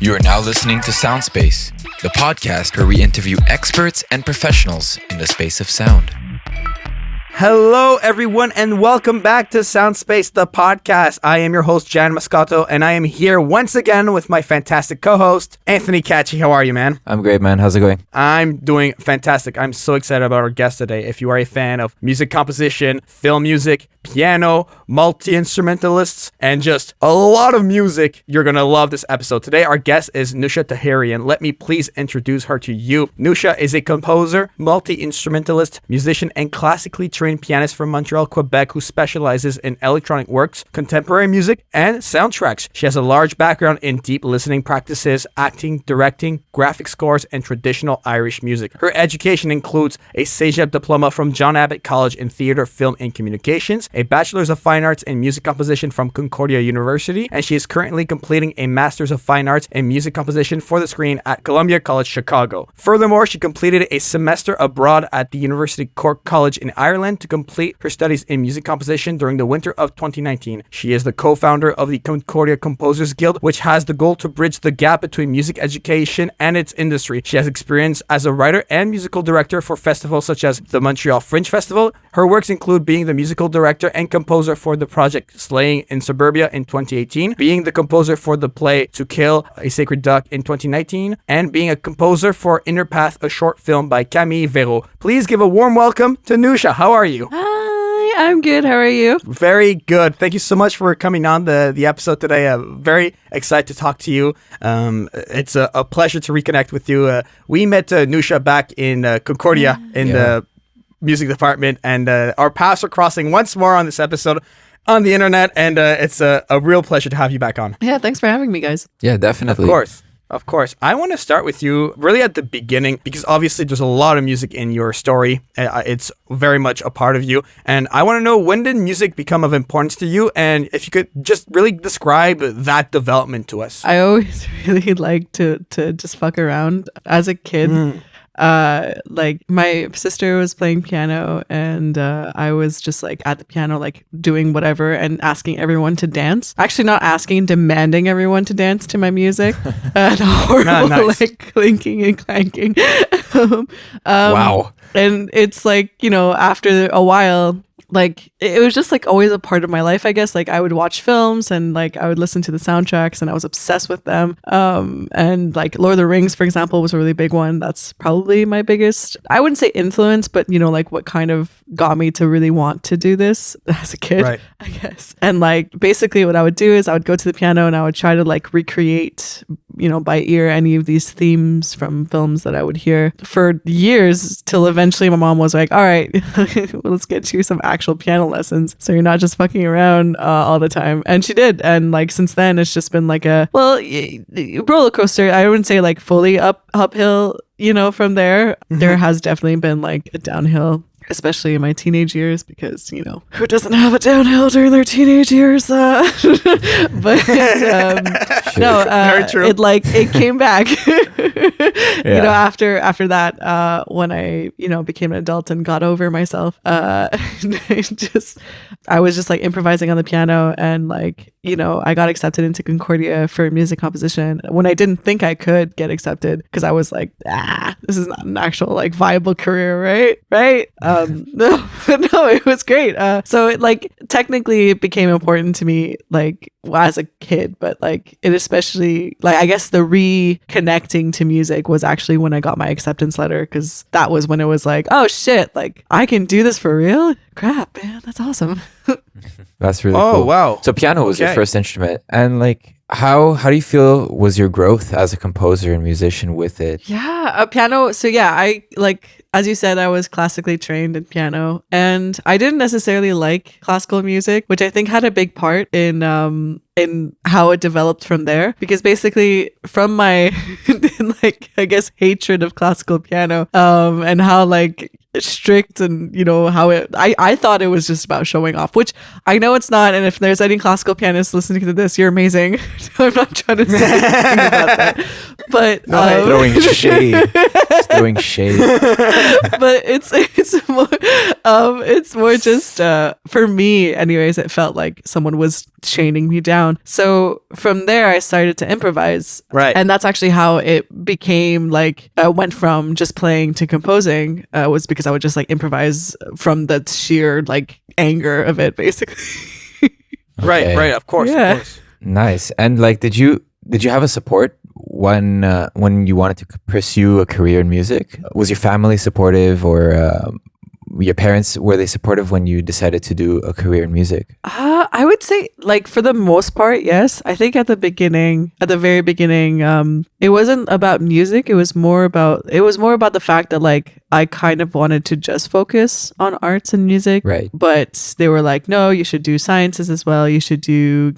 You are now listening to Soundspace, the podcast where we interview experts and professionals in the space of sound. Hello, everyone, and welcome back to Soundspace, the podcast. I am your host, Jaian Moscato, and I am here once again with my fantastic co-host, Anthony Catchy. How are you, man? I'm great, man. How's it going? I'm doing fantastic. I'm so excited about our guest today. If you are a fan of music composition, film music, piano, multi-instrumentalists, and just a lot of music, you're going to love this episode. Today, our guest is Neusha Taherian. Let me please introduce her to you. Neusha is a composer, multi-instrumentalist, musician, and classically trained pianist from Montreal, Quebec, who specializes in electronic works, contemporary music, and soundtracks. She has a large background in deep listening practices, acting, directing, graphic scores, and traditional Irish music. Her education includes a CEGEP diploma from John Abbott College in theater, film, and communications, a bachelor's of fine arts in music composition from Concordia University, and she is currently completing a master's of fine arts in music composition for the screen at Columbia College, Chicago. Furthermore, she completed a semester abroad at the University Cork College in Ireland to complete her studies in music composition during the winter of 2019. She is the co-founder of the Concordia Composers Guild, which has the goal to bridge the gap between music education and its industry. She has experience as a writer and musical director for festivals such as the Montreal Fringe Festival. Her works include being the musical director and composer for the project Slaying in Suburbia in 2018, being the composer for the play To Kill a Sacred Duck in 2019, and being a composer for Inner Path, a short film by Camille Verreault. Please give a warm welcome to Neusha. How are you? Hi, I'm good. How are you? Very good. Thank you so much for coming on the episode today. Very excited to talk to you. It's a pleasure to reconnect with you. We met Neusha back in Concordia in the music department, and our paths are crossing once more on this episode on the internet, and it's a real pleasure to have you back on. Yeah, thanks for having me, guys. Yeah, definitely. Of course. I want to start with you really at the beginning, because obviously there's a lot of music in your story. It's very much a part of you. And I want to know, when did music become of importance to you? And if you could just really describe that development to us. I always really liked to just fuck around as a kid. Like my sister was playing piano, and I was just like at the piano, like doing whatever and asking everyone to dance. Actually, not asking, demanding everyone to dance to my music. And horrible, nice. Like clinking and clanking. Wow. And it's like, you know, after a while, like it was just like always a part of my life, I guess. Like I would watch films and like I would listen to the soundtracks, and I was obsessed with them. And like Lord of the Rings, for example, was a really big one. That's probably my biggest, I wouldn't say influence, but you know, like what kind of got me to really want to do this as a kid, right, I guess. And like basically what I would do is I would go to the piano and I would try to like recreate, you know, by ear any of these themes from films that I would hear for years, till eventually my mom was like, all right, let's get you some actual piano lessons so you're not just fucking around all the time. And she did. And like since then it's just been like a roller coaster. I wouldn't say like fully uphill, you know, from there. There has definitely been like a downhill, especially in my teenage years, because, you know, who doesn't have a downhill during their teenage years? But no, it came back, you know, after that, when I, you know, became an adult and got over myself, I was just like improvising on the piano, and like, you know, I got accepted into Concordia for music composition when I didn't think I could get accepted, because I was like, this is not an actual like viable career, right? No, it was great. So it like technically it became important to me like as a kid, but like it especially, like I guess the reconnecting to music was actually when I got my acceptance letter, because that was when it was like, oh shit, like I can do this for real? Crap, man, that's awesome. That's really cool. Oh, wow. So piano was your first instrument, and like how do you feel was your growth as a composer and musician with it? Yeah, a piano. So yeah, I like, as you said, I was classically trained in piano, and I didn't necessarily like classical music, which I think had a big part in how it developed from there, because basically from my like I guess hatred of classical piano, and how like strict, and you know how I thought it was just about showing off, which I know it's not. And if there's any classical pianists listening to this, you're amazing. I'm not trying to say anything about that, but throwing shade. Just throwing shade. But it's more just for me anyways, it felt like someone was chaining me down down. So from there, I started to improvise. Right. And that's actually how it became like, went from just playing to composing, was because I would just like improvise from the sheer like anger of it, basically. Okay. Right. Of course. Yeah. Of course. Nice. And like, did you have a support when you wanted to pursue a career in music? Was your family supportive, or your parents, were they supportive when you decided to do a career in music? I would say, like, for the most part, yes. I think at the very beginning, it wasn't about music. It was more about the fact that like I kind of wanted to just focus on arts and music. Right. But they were like, no, you should do sciences as well. You should do,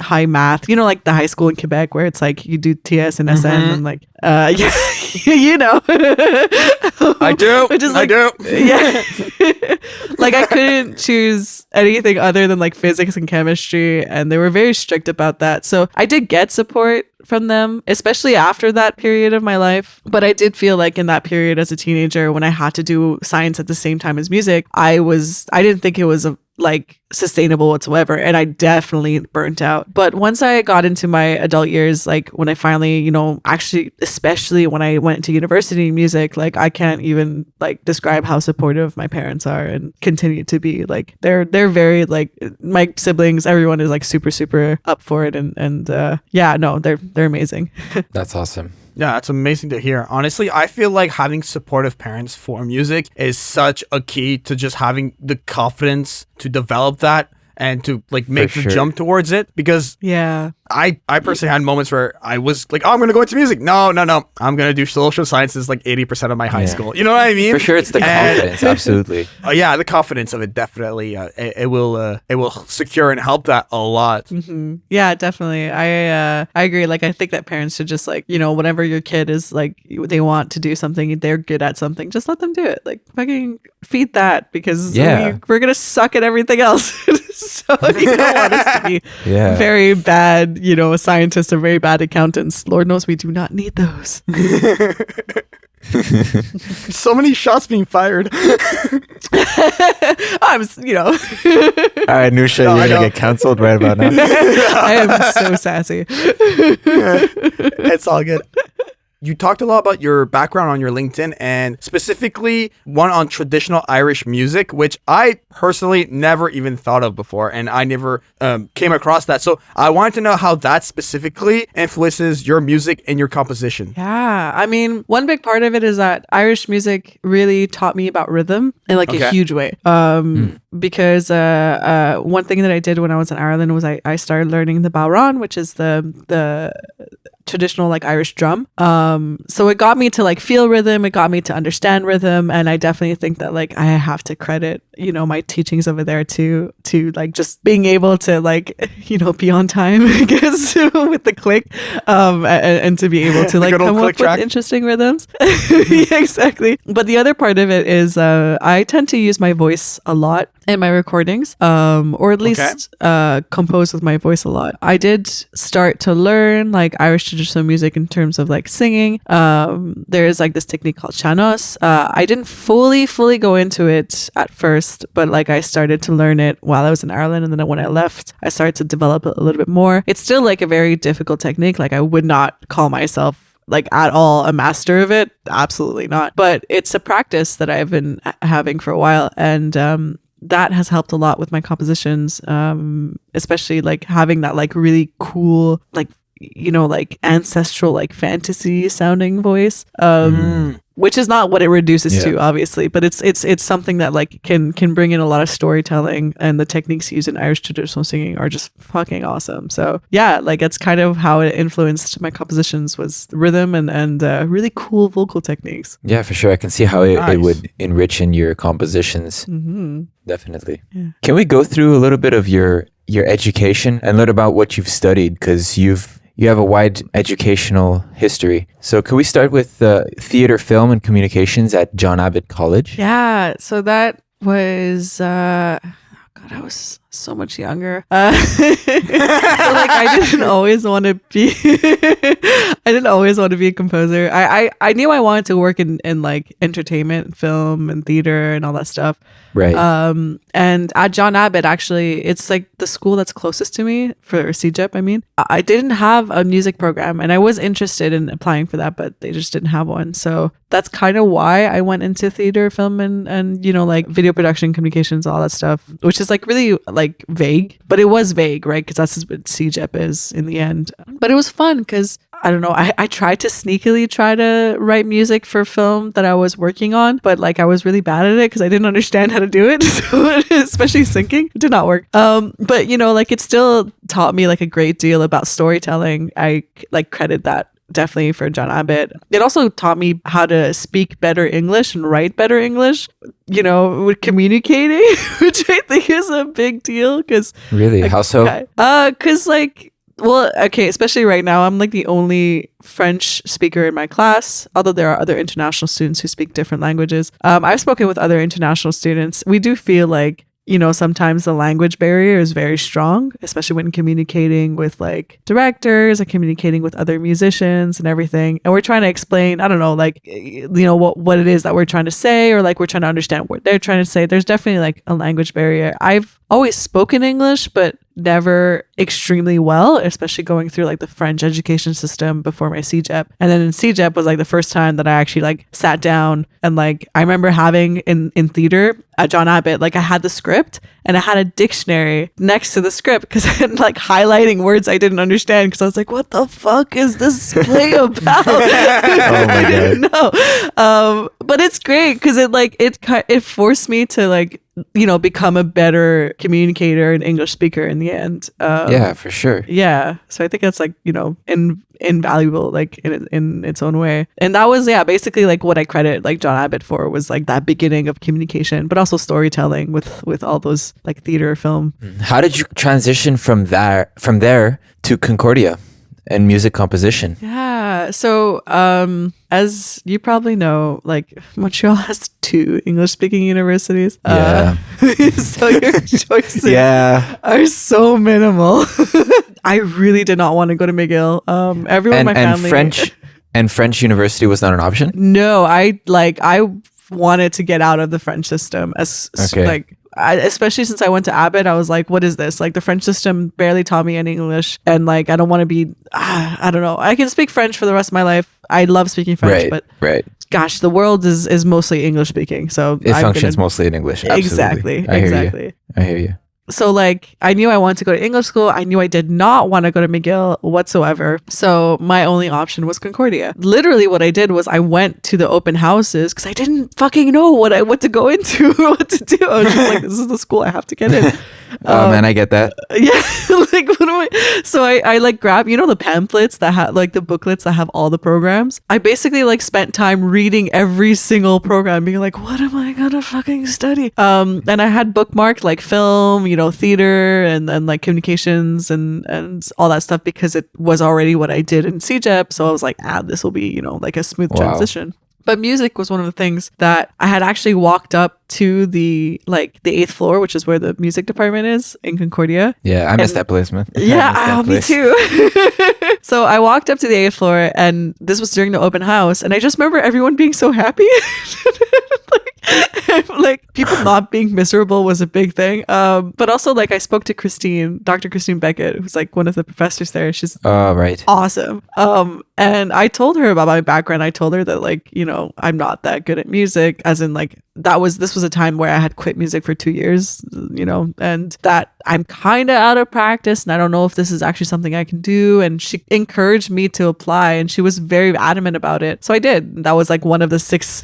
high math, like the high school in Quebec where it's like you do TS and SN and like, I do. Which is I like, do. Yeah. Like I couldn't choose anything other than like physics and chemistry, and they were very strict about that. So I did get support from them, especially after that period of my life. But I did feel like in that period as a teenager, when I had to do science at the same time as music, I didn't think it was like sustainable whatsoever, and I definitely burnt out. But once I got into my adult years, like when I finally, actually, especially when I went to university in music, like I can't even like describe how supportive my parents are and continue to be. Like they're very, like, my siblings, everyone is like super up for it, and yeah, no, they're amazing. That's awesome. Yeah, it's amazing to hear. Honestly, I feel like having supportive parents for music is such a key to just having the confidence to develop that and to like make the jump towards it. Because yeah, I personally had moments where I was like, oh, I'm going to go into music. No. I'm going to do social sciences like 80% of my high school. You know what I mean? For sure, it's the confidence. Absolutely. Yeah, the confidence of it definitely. It will secure and help that a lot. Mm-hmm. Yeah, definitely. I agree. Like, I think that parents should just like, whenever your kid is like, they want to do something, they're good at something, just let them do it. Like, fucking feed that, because we're going to suck at everything else. So you don't want us to be very bad, scientists or very bad accountants. Lord knows we do not need those. So many shots being fired. All right, Neusha, you're going to get canceled right about now. I am so sassy. It's all good. You talked a lot about your background on your LinkedIn, and specifically one on traditional Irish music, which I personally never even thought of before, and I never came across that. So I wanted to know how that specifically influences your music and your composition. Yeah, I mean, one big part of it is that Irish music really taught me about rhythm in like a huge way. Because one thing that I did when I was in Ireland was I started learning the bodhrán, which is the traditional like Irish drum. So it got me to like feel rhythm, it got me to understand rhythm, and I definitely think that like I have to credit, my teachings over there to like just being able to like, be on time, I guess, with the click, and to be able to like come up with interesting rhythms. Yeah, exactly. But the other part of it is I tend to use my voice a lot in my recordings, or at least compose with my voice a lot. I did start to learn like Irish traditional music in terms of like singing. There's like this technique called seanos. I didn't fully go into it at first, but like I started to learn it while I was in Ireland, and then when I left, I started to develop it a little bit more. It's still like a very difficult technique. Like I would not call myself like at all a master of it. Absolutely not. But it's a practice that I've been having for a while, and that has helped a lot with my compositions, especially like having that like really cool like like ancestral like fantasy sounding voice, which is not what it reduces to, obviously, but it's something that like can bring in a lot of storytelling, and the techniques used in Irish traditional singing are just fucking awesome. So yeah, like it's kind of how it influenced my compositions, was the rhythm and really cool vocal techniques. Yeah, for sure. I can see how it would enrich in your compositions. Mm-hmm. Definitely. Yeah. Can we go through a little bit of your education and learn about what you've studied? Because you have a wide educational history. So could we start with theater, film, and communications at John Abbott College? Yeah. So that was, I was so much younger. So like I didn't always want to be a composer. I knew I wanted to work in like entertainment, film and theater and all that stuff. Right. And at John Abbott, actually, it's like the school that's closest to me for CEGEP. I mean, I didn't have a music program and I was interested in applying for that, but they just didn't have one. So that's kind of why I went into theater, film and, you know, like video production, communications, all that stuff, which is like really like vague, but it was vague, right? Because that's what CEGEP is in the end. But it was fun because I don't know. I tried to sneakily try to write music for film that I was working on, but like I was really bad at it because I didn't understand how to do it. So, especially syncing, it did not work. But you know, like it still taught me like a great deal about storytelling. I like credit that definitely for John Abbott. It also taught me how to speak better English and write better English, you know, with communicating, which I think is a big deal. Because really, how so? Because like, well, okay, especially right now, I'm like the only French speaker in my class, although there are other international students who speak different languages. I've spoken with other international students. We do feel like, you know, sometimes the language barrier is very strong, especially when communicating with like directors and communicating with other musicians and everything. And we're trying to explain, I don't know, like, you know, what it is that we're trying to say, or like we're trying to understand what they're trying to say. There's definitely like a language barrier. I've always spoken English, but never extremely well, especially going through like the French education system before my CEGEP. And then in CEGEP was like the first time that I actually like sat down and like I remember having in theater at John Abbott, like I had the script and I had a dictionary next to the script because I had like highlighting words I didn't understand because I was like, what the fuck is this play about? I didn't know. But it's great because it forced me to like, you know, become a better communicator and English speaker in the end. Yeah, for sure. Yeah. So I think that's like, you know, invaluable, like in its own way. And that was, yeah, basically like what I credit like John Abbott for was like that beginning of communication, but also storytelling with all those like theater, film. How did you transition from there to Concordia and music composition? Yeah. So, as you probably know, like Montreal has 2 English-speaking universities. Yeah. So your choices are so minimal. I really did not want to go to McGill. Everyone in my family... And French university was not an option? No, I wanted to get out of the French system especially since I went to Abbott. I was like, what is this? Like the French system barely taught me any English. And like, I don't want to be, I don't know. I can speak French for the rest of my life. I love speaking French, but gosh, the world is mostly English speaking. So it functions mostly in English. Absolutely. Exactly. I hear you. So like, I knew I wanted to go to English school. I knew I did not want to go to McGill whatsoever. So my only option was Concordia. Literally what I did was I went to the open houses because I didn't fucking know what to go into or what to do. I was just like, this is the school I have to get in. Oh man, I get that. Yeah. Like, what am I? So I like grabbed, you know, the pamphlets that have like the booklets that have all the programs. I basically like spent time reading every single program, being like, what am I gonna fucking study? And I had bookmarked like film, you know, theater and like communications and all that stuff because it was already what I did in CEGEP. So I was like, this will be, you know, like a smooth transition. But music was one of the things that I had actually walked up to the 8th floor, which is where the music department is in Concordia. Yeah, I miss that place, man. Yeah, me too. So I walked up to the 8th floor and this was during the open house. And I just remember everyone being so happy. like people not being miserable was a big thing. But also like I spoke to Dr. Christine Beckett, who's like one of the professors there. She's awesome. And I told her about my background. I told her that like, you know, I'm not that good at music, as in like this was a time where I had quit music for 2 years, you know, and that I'm kind of out of practice and I don't know if this is actually something I can do. And she encouraged me to apply and she was very adamant about it. So I did. That was like one of the six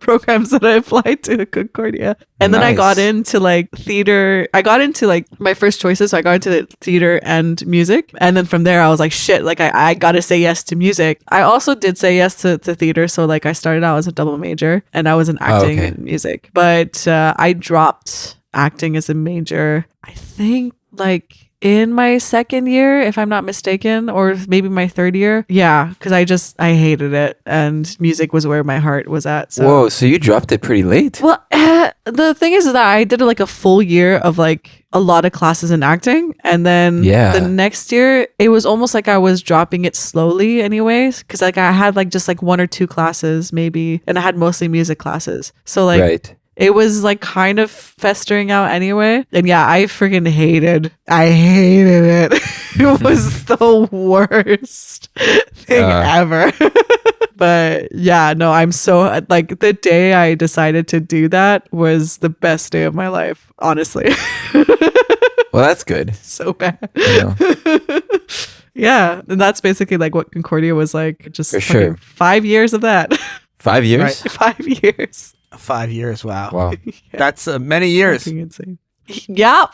programs that I applied to Concordia. And then I got into like theater. I got into like my first choices. So I got into the theater and music. And then from there I was like, shit, like I got to say yes to music. I also did say yes to theater. So like I started out as a double major and I was in acting and music. But I dropped acting as a major, I think like in my second year, if I'm not mistaken, or maybe my third year. Yeah, because I hated it, and music was where my heart was at. So. Whoa, so you dropped it pretty late. Well, the thing is that I did like a full year of like a lot of classes in acting, and then the next year it was almost like I was dropping it slowly anyways, because like I had like just like 1 or 2 classes maybe, and I had mostly music classes, so like it was like kind of festering out anyway. And yeah, I hated it. It was the worst thing ever. But yeah, no, I'm so like the day I decided to do that was the best day of my life, honestly. Well, that's good. So bad. Yeah. Yeah, and that's basically like what Concordia was like. Just for sure. 5 years of that. 5 years? Right. 5 years. 5 years. Wow. Yeah. That's many years. Fucking insane. Yeah.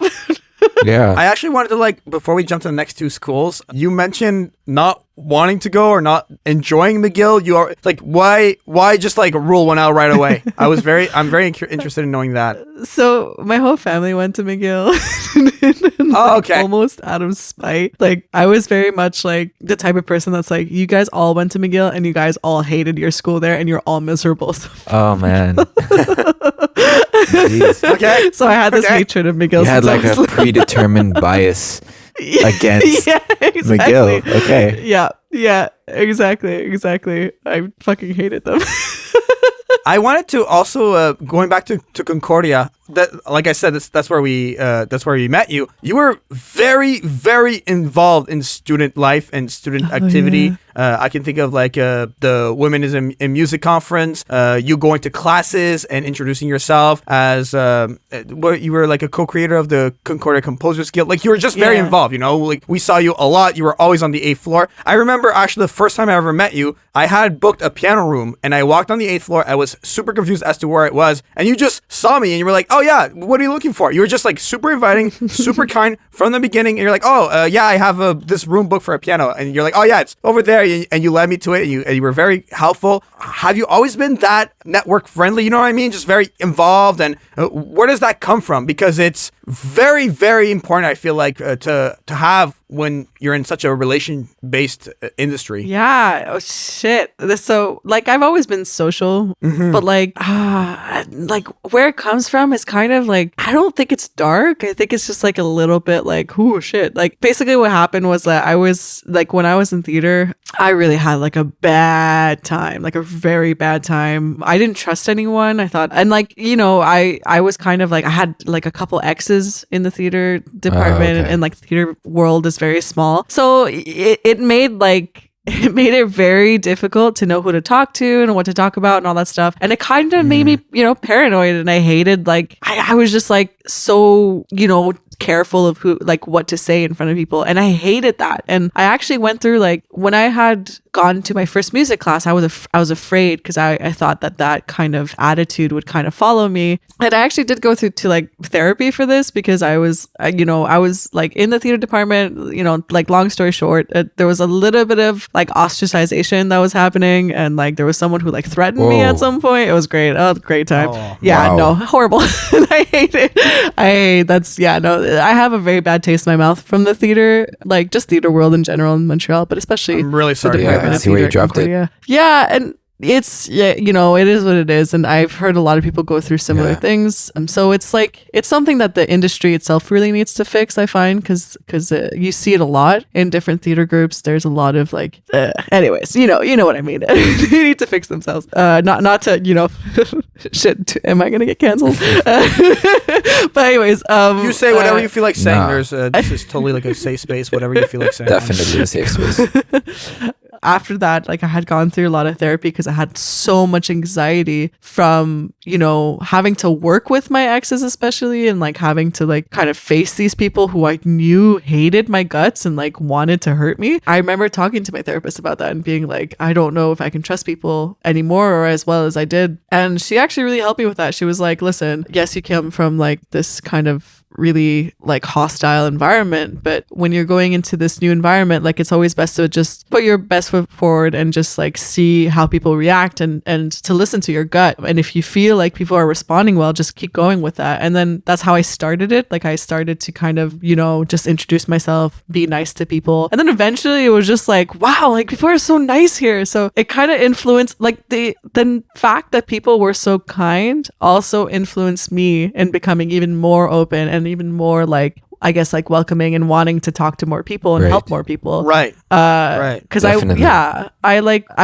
Yeah. I actually wanted to like, before we jump to the next 2 schools, you mentioned not wanting to go or not enjoying McGill. You are like, why just like rule one out right away? I'm very interested in knowing that. So my whole family went to McGill. Oh, okay. Almost out of spite. Like I was very much like the type of person that's like, you guys all went to McGill and you guys all hated your school there and you're all miserable. Oh man. Jeez. Okay. So I had this hatred of McGill. You had like a predetermined bias against McGill. Okay. Yeah, exactly. I fucking hated them. I wanted to also going back to Concordia. That, like I said, that's where we met you. You were very, very involved in student life and student activity. Yeah. I can think of like the Women in Music conference. You going to classes and introducing yourself as you were like a co-creator of the Concordia Composers Guild. Like you were just very involved. You know, like we saw you a lot. You were always on the 8th floor. I remember actually the first time I ever met you, I had booked a piano room and I walked on the 8th floor. I was super confused as to where it was, and you just saw me and you were like, "Oh yeah, what are you looking for?" You were just like super inviting, super kind from the beginning. And you're like, "Oh, yeah, I have this room booked for a piano." And you're like, "Oh yeah, it's over there." And you led me to it. And you were very helpful. Have you always been that network friendly? You know what I mean? Just very involved. And where does that come from? Because it's very, very important, I feel like, to have when you're in such a relation-based industry. Yeah. Oh shit. So like I've always been social, but like where it comes from is kind of like, I don't think it's dark. I think it's just like a little bit like, oh shit. Like basically what happened was that I was like, when I was in theater, I really had like a bad time, like a very bad time. I didn't trust anyone. I thought, and like, you know, I was kind of like, I had like a couple exes in the theater department, and like the theater world is very small. So it made it very difficult to know who to talk to and what to talk about and all that stuff. And it kind of made me, you know, paranoid. And I hated, like, I was just like so, you know, careful of who, like, what to say in front of people. And I hated that. And I actually went through, like, when I had gone to my first music class, I was afraid because I thought that kind of attitude would kind of follow me. And I actually did go through to like therapy for this, because I was like in the theater department, you know, like long story short, there was a little bit of like ostracization that was happening. And like there was someone who like threatened me at some point. It was great. Oh, great time. Oh, yeah, wow. no, horrible. I hate it. I have a very bad taste in my mouth from the theater, like just theater world in general in Montreal, but especially I'm really sorry. the department I of see where theater you at dropped it. Concordia. Yeah, and it's, yeah, you know, it is what it is, and I've heard a lot of people go through similar things. So it's like, it's something that the industry itself really needs to fix, I find, because you see it a lot in different theater groups. There's a lot of like, anyways, you know what I mean. They need to fix themselves. Not to, you know, shit. Am I gonna get canceled? But anyways, You say whatever you feel like saying. Nah. There's this is totally like a safe space. Whatever you feel like saying. Definitely a safe space. After that, like I had gone through a lot of therapy because I had so much anxiety from, you know, having to work with my exes, especially, and like having to like kind of face these people who I knew hated my guts and like wanted to hurt me. I remember talking to my therapist about that and being like, I don't know if I can trust people anymore or as well as I did. And she actually really helped me with that. She was like, listen, yes, you come from like this kind of really like hostile environment. But when you're going into this new environment, like it's always best to just put your best foot forward and just like see how people react and to listen to your gut. And if you feel like people are responding well, just keep going with that. And then that's how I started it. Like I started to kind of, just introduce myself, be nice to people. And then eventually it was just like, wow, like people are so nice here. So it kind of influenced, like the fact that people were so kind also influenced me in becoming even more open and even more like, I guess, like welcoming and wanting to talk to more people and help more people. Right. Because I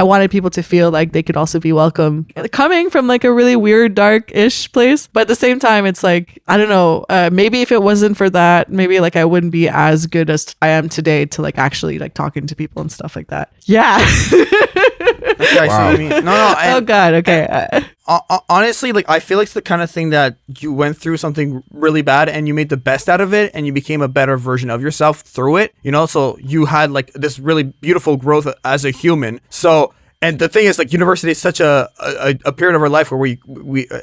wanted people to feel like they could also be welcome coming from like a really weird, dark-ish place. But at the same time, it's like, I don't know, maybe if it wasn't for that, maybe like I wouldn't be as good as I am today to like actually like talking to people and stuff like that. Yeah. Okay, I see what you mean. No. Oh God. Okay. Honestly, like I feel like it's the kind of thing that you went through something really bad and you made the best out of it and you became a better version of yourself through it, so you had like this really beautiful growth as a human. So, and the thing is, like, university is such a period of our life where we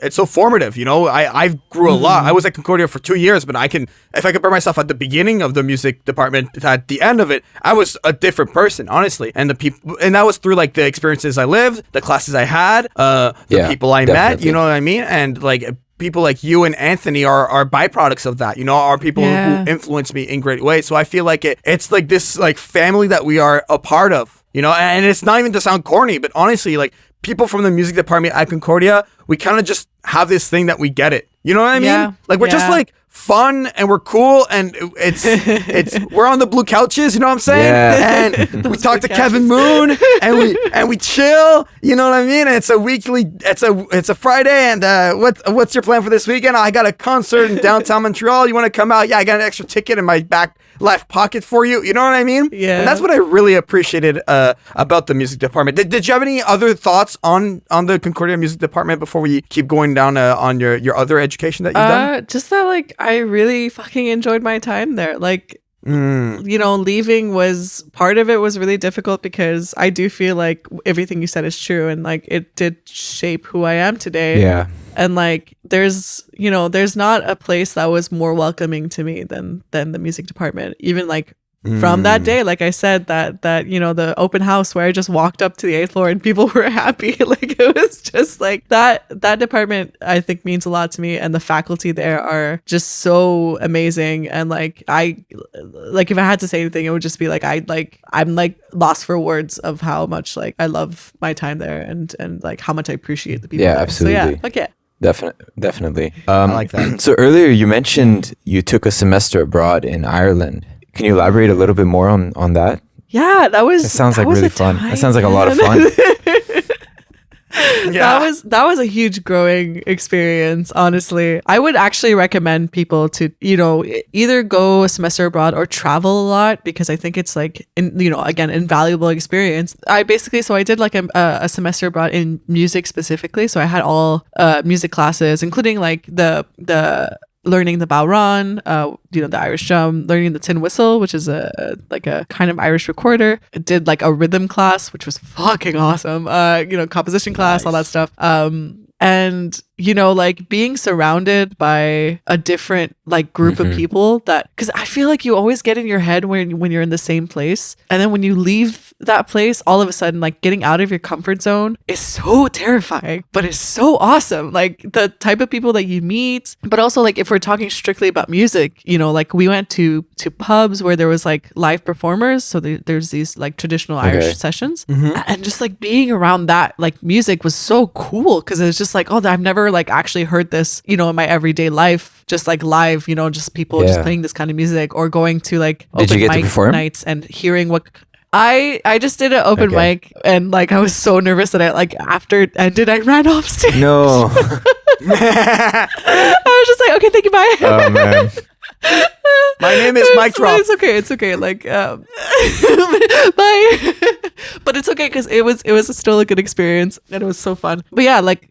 it's so formative. I grew a lot. I was at Concordia for 2 years, but if I compare myself at the beginning of the music department at the end of it, I was a different person, honestly. And that was through like the experiences I lived, the classes I had, the people I met. You know what I mean? And like people like you and Anthony are byproducts of that, are people who influence me in great ways. So I feel like it's like this like family that we are a part of. And it's not even to sound corny, but honestly, like people from the music department at Concordia, we kind of just have this thing that we get it. You know what I mean? Yeah. Like we're just like fun and we're cool and it's we're on the blue couches, you know what I'm saying? Yeah. And we talk to Kevin Moon and we chill, you know what I mean? And it's a Friday and what's your plan for this weekend? I got a concert in downtown Montreal. You want to come out? Yeah, I got an extra ticket in my back left pocket for you. You know what I mean? Yeah. And that's what I really appreciated about the music department. Did you have any other thoughts on the Concordia music department before we keep going down on your other education that you've done? Just that like I really fucking enjoyed my time there. Like leaving was part of it was really difficult because I do feel like everything you said is true and like it did shape who I am today. Yeah. And like there's not a place that was more welcoming to me than the music department. Even like from that day, like I said, that the open house where I just walked up to the 8th floor and people were happy. Like it was just like that department I think means a lot to me, and the faculty there are just so amazing. And like if I had to say anything, it would just be like I'm like lost for words of how much like I love my time there and like how much I appreciate the people there. Absolutely. So yeah, okay. Definitely. I like that. So earlier you mentioned you took a semester abroad in Ireland. Can you elaborate a little bit more on that? Yeah, It sounds like really fun. That sounds like a lot of fun. Yeah. That was a huge growing experience, honestly. I would actually recommend people to, either go a semester abroad or travel a lot, because I think it's like, again, invaluable experience. I did like a semester abroad in music specifically. So I had all music classes, including like the learning the bowron, the Irish drum, learning the tin whistle, which is a kind of Irish recorder. I did like a rhythm class, which was fucking awesome. Composition class, all that stuff. And like being surrounded by a different like group of people, that because I feel like you always get in your head when you're in the same place, and then when you leave that place, all of a sudden like getting out of your comfort zone is so terrifying, but it's so awesome. Like the type of people that you meet, but also like if we're talking strictly about music, like we went to pubs where there was like live performers, so there's these like traditional Irish sessions, and just like being around that like music was so cool, because it's just like, oh, I've never like actually heard this in my everyday life, just like live, just people just playing this kind of music, or going to like open mic nights and hearing what I just did an open mic, and like I was so nervous that I like after it ended I ran off stage. No. I was just like, okay, thank you, bye. Oh man. My name is Mike Drop. It's okay. Like, bye. But it's okay because it was still a good experience and it was so fun. But yeah, like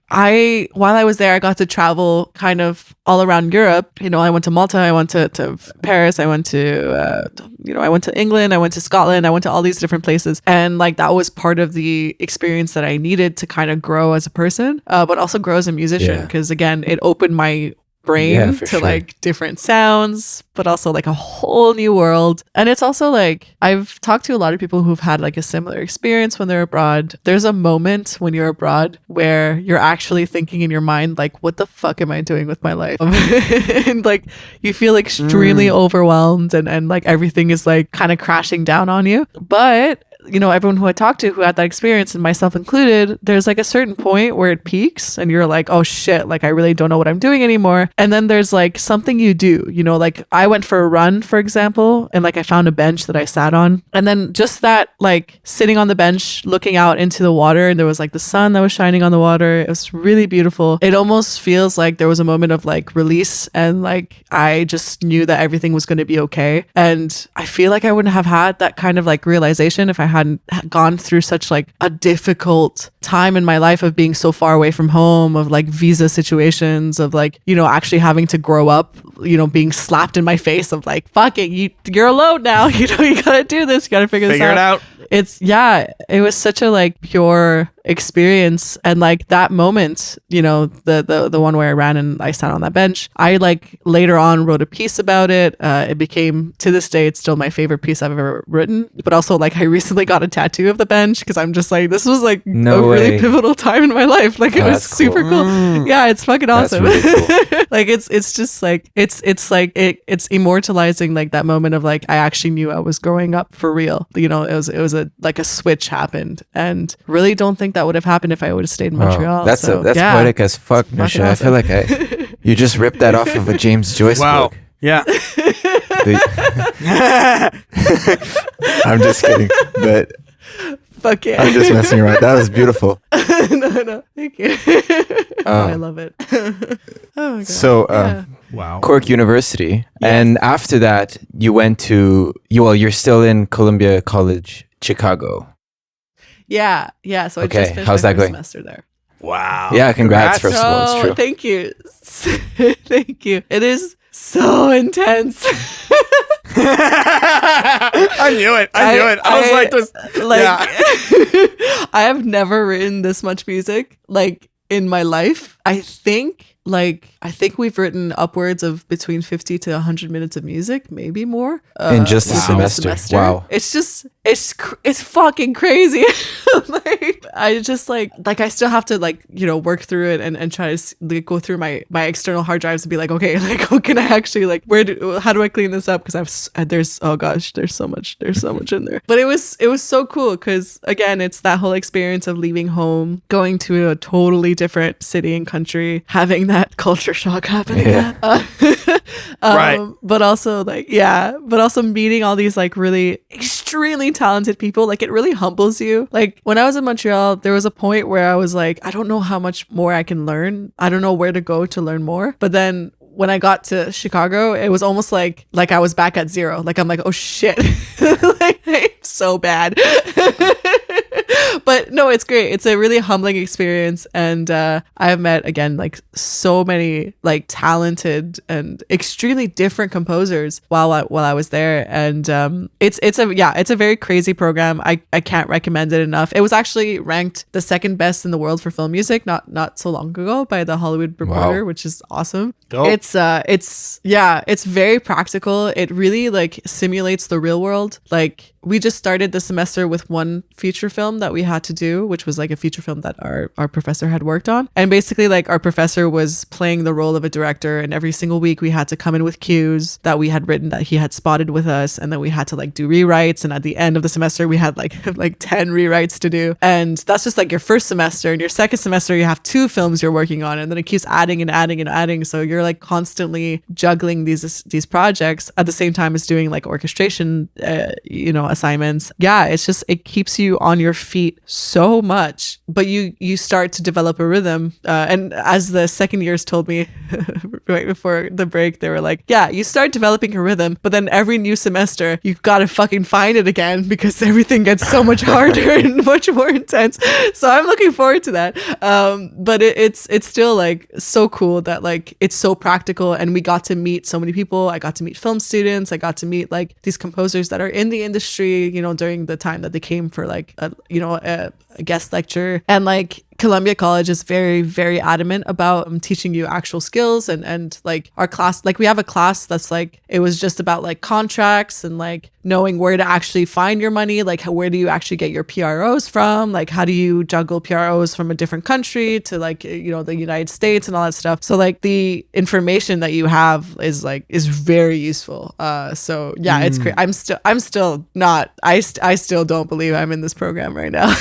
while I was there, I got to travel kind of all around Europe. I went to Malta, I went to Paris, I went to I went to England, I went to Scotland, I went to all these different places, and like that was part of the experience that I needed to kind of grow as a person, but also grow as a musician, because again, it opened my brain for to sure. like different sounds, but also like a whole new world. And it's also like, I've talked to a lot of people who've had like a similar experience when they're abroad. There's a moment when you're abroad where you're actually thinking in your mind, like, what the fuck am I doing with my life? And like, you feel extremely overwhelmed and like everything is like kind of crashing down on you. But you know, everyone who I talked to who had that experience, and myself included, there's like a certain point where it peaks and you're like, oh shit, like I really don't know what I'm doing anymore. And then there's like something you do, you know, like I went for a run, for example, and like I found a bench that I sat on. And then just that, like sitting on the bench, looking out into the water, and there was like the sun that was shining on the water. It was really beautiful. It almost feels like there was a moment of like release, and like I just knew that everything was going to be okay. And I feel like I wouldn't have had that kind of like realization if I hadn't gone through such like a difficult time in my life of being so far away from home, of like visa situations, of like, you know, actually having to grow up, you know, being slapped in my face of like, fuck it, you're alone now, you know, you gotta do this, you gotta figure this Figure it out. It's, yeah, it was such a like pure experience. And like that moment, you know, the one where I ran and I sat on that bench, I like later on wrote a piece about it. It became, to this day, it's still my favorite piece I've ever written. But also like I recently got a tattoo of the bench because I'm just like, this was like really pivotal time in my life. Like it was super cool. Yeah, it's fucking awesome. That's really cool. Like it's just like it's immortalizing like that moment of like I actually knew I was growing up for real. You know, it was a like a switch happened, and really don't think that would have happened if I would have stayed in Montreal. That's poetic as fuck, Neusha. I feel like you just ripped that off of a James Joyce book. Yeah. I'm just kidding, but fuck yeah. I'm just messing around. That was beautiful. No, thank you. I love it. Oh my God. So, Wow. Cork University, and after that, you went to you're still in Columbia College, Chicago. Yeah. So I Okay, just finished how's my that first going? semester there. Wow. Yeah, congrats first of all. It's true. Thank you. Thank you. It is so intense. I knew it. I was like this. I have never written this much music like in my life. I think we've written upwards of between 50 to 100 minutes of music, maybe more. In just a semester. Wow. It's just, it's fucking crazy. Like, I just like I still have to like, you know, work through it and try to like, go through my external hard drives and be like, okay, like how can I actually like, how do I clean this up? Because there's so much in there. But it was so cool because again, it's that whole experience of leaving home, going to a totally different city and country, having that culture shock happening. Yeah. Right. But also meeting all these like really extremely talented people. Like it really humbles you. Like when I was in Montreal, there was a point where I was like, I don't know how much more I can learn. I don't know where to go to learn more. But then when I got to Chicago, it was almost like I was back at zero. Like I'm like, oh shit, like I'm so bad. But no, it's great. It's a really humbling experience, and I have met again like so many like talented and extremely different composers while I was there, and it's a very crazy program. I can't recommend it enough. It was actually ranked the second best in the world for film music not so long ago by the Hollywood Reporter, which is awesome. Dope. It's very practical. It really like simulates the real world. Like we just started the semester with one feature film that we had to do, which was like a feature film that our professor had worked on. And basically like our professor was playing the role of a director, and every single week we had to come in with cues that we had written that he had spotted with us, and then we had to like do rewrites, and at the end of the semester we had like 10 rewrites to do. And that's just like your first semester. And your second semester you have 2 films you're working on, and then it keeps adding and adding and adding. So you're like constantly juggling these projects at the same time as doing like orchestration assignments. Yeah, it keeps you on your feet so much, but you start to develop a rhythm, and as the second years told me right before the break, they were like, yeah, you start developing a rhythm, but then every new semester you've got to fucking find it again because everything gets so much harder and much more intense. So I'm looking forward to that, but it's still like so cool that like it's so practical, and we got to meet so many people. I got to meet film students. I got to meet like these composers that are in the industry, you know, during the time that they came for like a guest lecture, and like Columbia College is very, very adamant about teaching you actual skills and like our class, like we have a class that's like, it was just about like contracts and like knowing where to actually find your money, like where do you actually get your PROs from, like how do you juggle PROs from a different country to like, you know, the United States and all that stuff. So like the information that you have is very useful. So yeah, it's great. I still don't believe I'm in this program right now.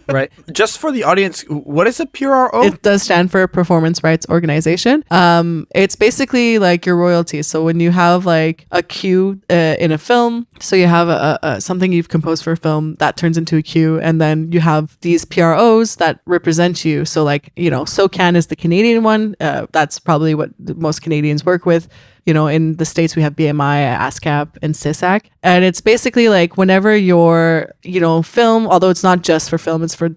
Right. Just for the audience, what is a PRO? It does stand for Performance Rights Organization. It's basically like your royalties. So when you have like a cue in a film, so you have a something you've composed for a film that turns into a cue, and then you have these PROs that represent you. So like, you know, SOCAN is the Canadian one. That's probably what most Canadians work with. You know, in the States, we have BMI, ASCAP, and CISAC. And it's basically like whenever your, you know, film, although it's not just for film, it's for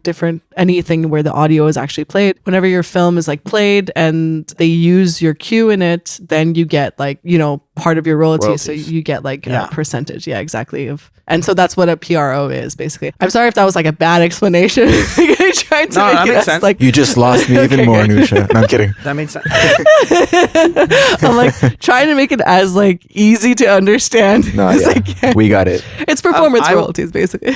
anything where the audio is actually played. Whenever your film is like played and they use your cue in it, then you get like, you know, part of your royalties. So you get like a percentage. Yeah, exactly. And so that's what a PRO is basically. I'm sorry if that was like a bad explanation. Trying to that makes sense. Like, you just lost me even more, Neusha. No, I'm kidding. That makes sense. I'm like trying to make it as like easy to understand as I can. We got it. It's performance royalties basically.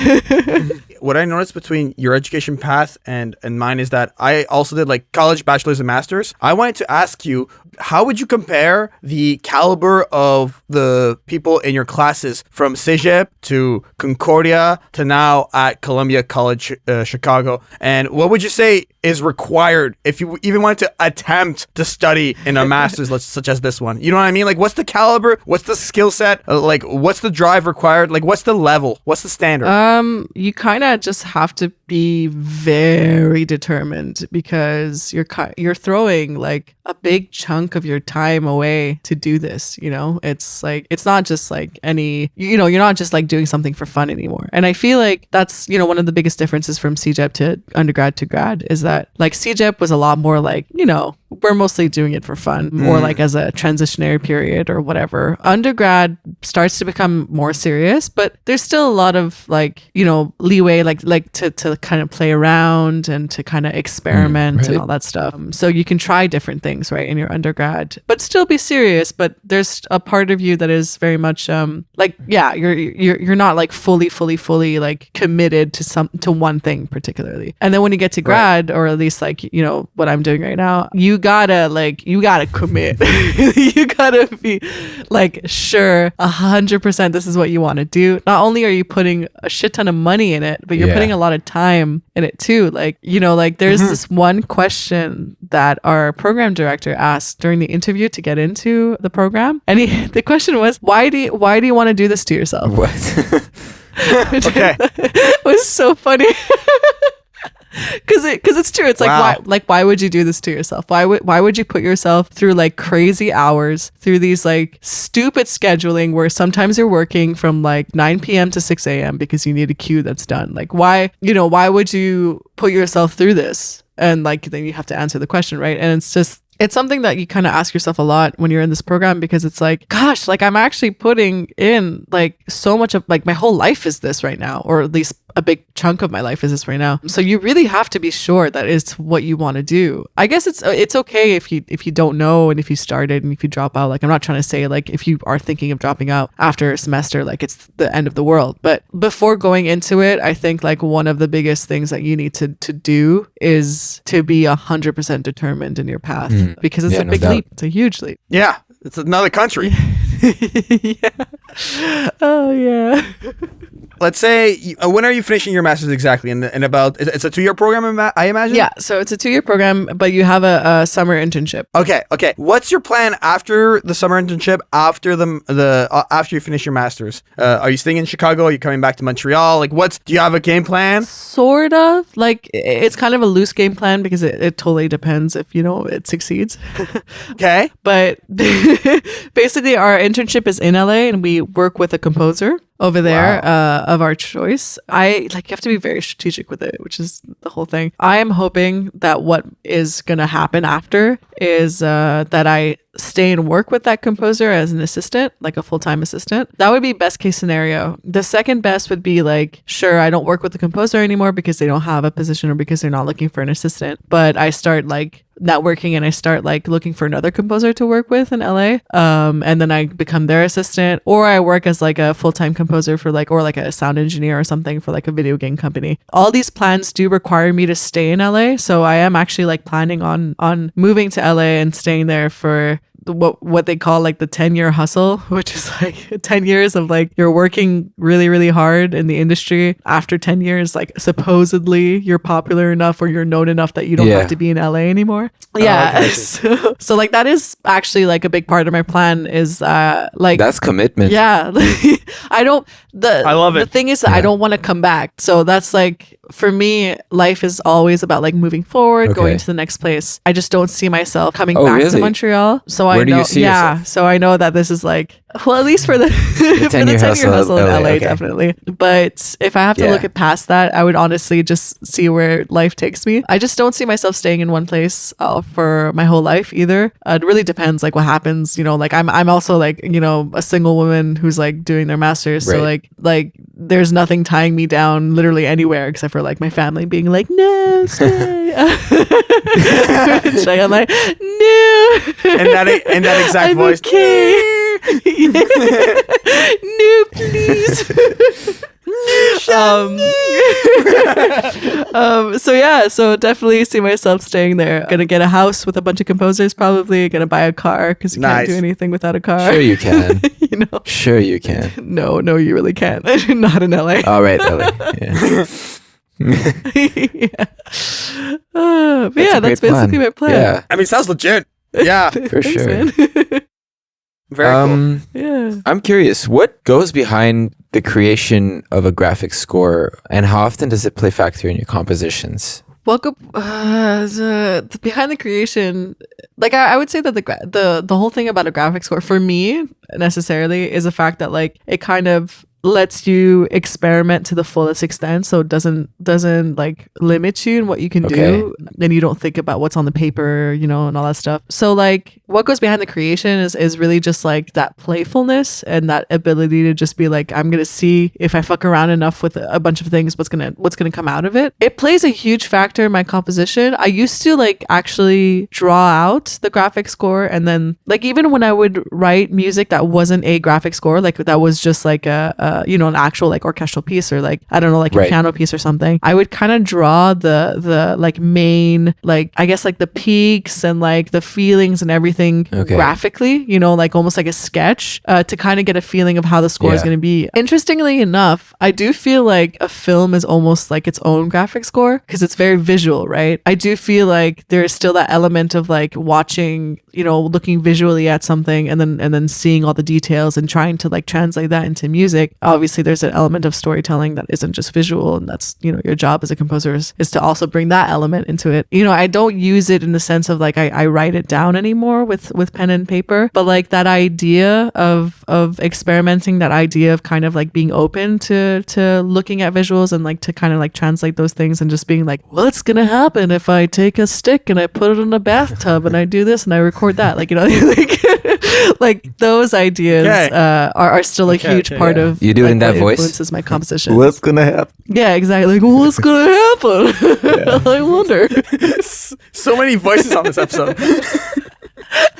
What I noticed between your education path and mine is that I also did like college, bachelor's, and master's. I wanted to ask you, how would you compare the caliber of the people in your classes from Cégep to Concordia to now at Columbia College, Chicago? And what would you say is required if you even wanted to attempt to study in a master's such as this one? You know what I mean? Like, what's the caliber? What's the skill set? Like, what's the drive required? Like, what's the level? What's the standard? You kind of just have to be very determined because you're throwing like a big chunk of your time away to do this. You know, it's like, it's not just like you're not just like doing something for fun anymore. And I feel like that's, you know, one of the biggest differences from CEGEP to undergrad to grad is that like CEGEP was a lot more like, you know, we're mostly doing it for fun or like as a transitionary period or whatever. Undergrad starts to become more serious, but there's still a lot of like, you know, leeway, like to kind of play around and to kind of experiment and all that stuff. So you can try different things, right, in your undergrad, but still be serious. But there's a part of you that is very much like, yeah, you're not like fully like committed to one thing particularly. And then when you get to grad, or at least like, you know, what I'm doing right now, you gotta commit. You gotta be like, sure, 100% this is what you want to do. Not only are you putting a shit ton of money in it, but you're putting a lot of time in it too. Like, you know, like there's this one question that our program director asked during the interview to get into the program, and the question was, why do you want to do this to yourself? What? Okay. It was so funny. Because it's true. It's like, why would you do this to yourself? Why would you put yourself through like crazy hours, through these like stupid scheduling where sometimes you're working from like 9 p.m. to 6 a.m. because you need a cue that's done? Like, why would you put yourself through this? And like, then you have to answer the question, right? And it's something that you kind of ask yourself a lot when you're in this program, because it's like, gosh, like I'm actually putting in like so much of like my whole life is this right now, or at least a big chunk of my life is this right now. So you really have to be sure that it's what you want to do. I guess it's okay if you don't know, and if you started and if you drop out. Like, I'm not trying to say like if you are thinking of dropping out after a semester, like it's the end of the world. But before going into it, I think like one of the biggest things that you need to do is to be 100% determined in your path, because it's a big leap. It's a huge leap. Yeah, it's another country. Yeah. Oh yeah. Let's say, when are you finishing your master's exactly? And about, it's a 2-year program, I imagine? Yeah, so it's a 2-year program, but you have a summer internship. Okay. What's your plan after the summer internship, after after you finish your master's? Are you staying in Chicago? Are you coming back to Montreal? Like, do you have a game plan? Sort of. Like, it's kind of a loose game plan because it totally depends if, you know, it succeeds. Okay. But basically, our internship is in LA, and we work with a composer over there of our choice. You have to be very strategic with it, which is the whole thing. I am hoping that what is going to happen after is that I stay and work with that composer as an assistant, like a full-time assistant. That would be best case scenario. The second best would be like, sure, I don't work with the composer anymore because they don't have a position or because they're not looking for an assistant, but I start like networking and I start like looking for another composer to work with in LA. And then I become their assistant, or I work as like a full-time composer for like, or like a sound engineer or something for like a video game company. All these plans do require me to stay in LA. So I am actually like planning on moving to LA and staying there for what they call like the 10-year hustle, which is like 10 years of like you're working really, really hard in the industry. After 10 years, like supposedly you're popular enough or you're known enough that you don't have to be in LA anymore. Okay. So like that is actually like a big part of my plan is like that's commitment. Yeah. I love it. The thing is that I don't want to come back. So that's like, for me, life is always about like moving forward, going to the next place. I just don't see myself coming back to Montreal. So Where do you see yourself? So I know that this is like, well, at least for the 10-year hustle in LA, definitely. But if I have to look at past that, I would honestly just see where life takes me. I just don't see myself staying in one place for my whole life either. It really depends like what happens, you know, like I'm also like, you know, a single woman who's like doing their master's. So like there's nothing tying me down literally anywhere except for like my family being like, no, stay. I'm like, no. And that exact I'm voice. Okay. No, please. So definitely see myself staying there. Gonna get a house with a bunch of composers, probably gonna buy a car because you can't do anything without a car. Sure you can. You know, sure you can. No, you really can't. Not in LA. All right, LA. Yeah. That's basically my plan. Yeah. I mean, it sounds legit. Yeah, for Thanks, sure. man. Very cool. Yeah. I'm curious, what goes behind the creation of a graphic score, and how often does it play factor in your compositions? Welcome behind the creation. Like I would say that the whole thing about a graphic score for me necessarily is the fact that like it kind of lets you experiment to the fullest extent, so it doesn't like limit you in what you can do, then you don't think about what's on the paper, you know, and all that stuff. So like what goes behind the creation is really just like that playfulness and that ability to just be like, I'm gonna see if I fuck around enough with a bunch of things, what's gonna come out of it. It plays a huge factor in my composition. I used to like actually draw out the graphic score, and then like even when I would write music that wasn't a graphic score, like that was just like an actual like orchestral piece or like, I don't know, like a piano piece or something, I would kind of draw the like main, like I guess like the peaks and like the feelings and everything graphically, you know, like almost like a sketch to kind of get a feeling of how the score is going to be. Interestingly enough, I do feel like a film is almost like its own graphic score because it's very visual, right? I do feel like there is still that element of like watching, you know, looking visually at something and then seeing all the details and trying to like translate that into music. Obviously there's an element of storytelling that isn't just visual, and that's, you know, your job as a composer is to also bring that element into it. You know, I don't use it in the sense of like I write it down anymore with pen and paper, but like that idea of experimenting, that idea of kind of like being open to looking at visuals and like to kind of like translate those things and just being like, what's gonna happen if I take a stick and I put it in a bathtub and I do this and I record that, like, you know, like like those ideas are still a huge part of you do like, in that voice influences my composition. What's gonna happen? Yeah, exactly. Like, what's gonna happen? I wonder. So many voices on this episode.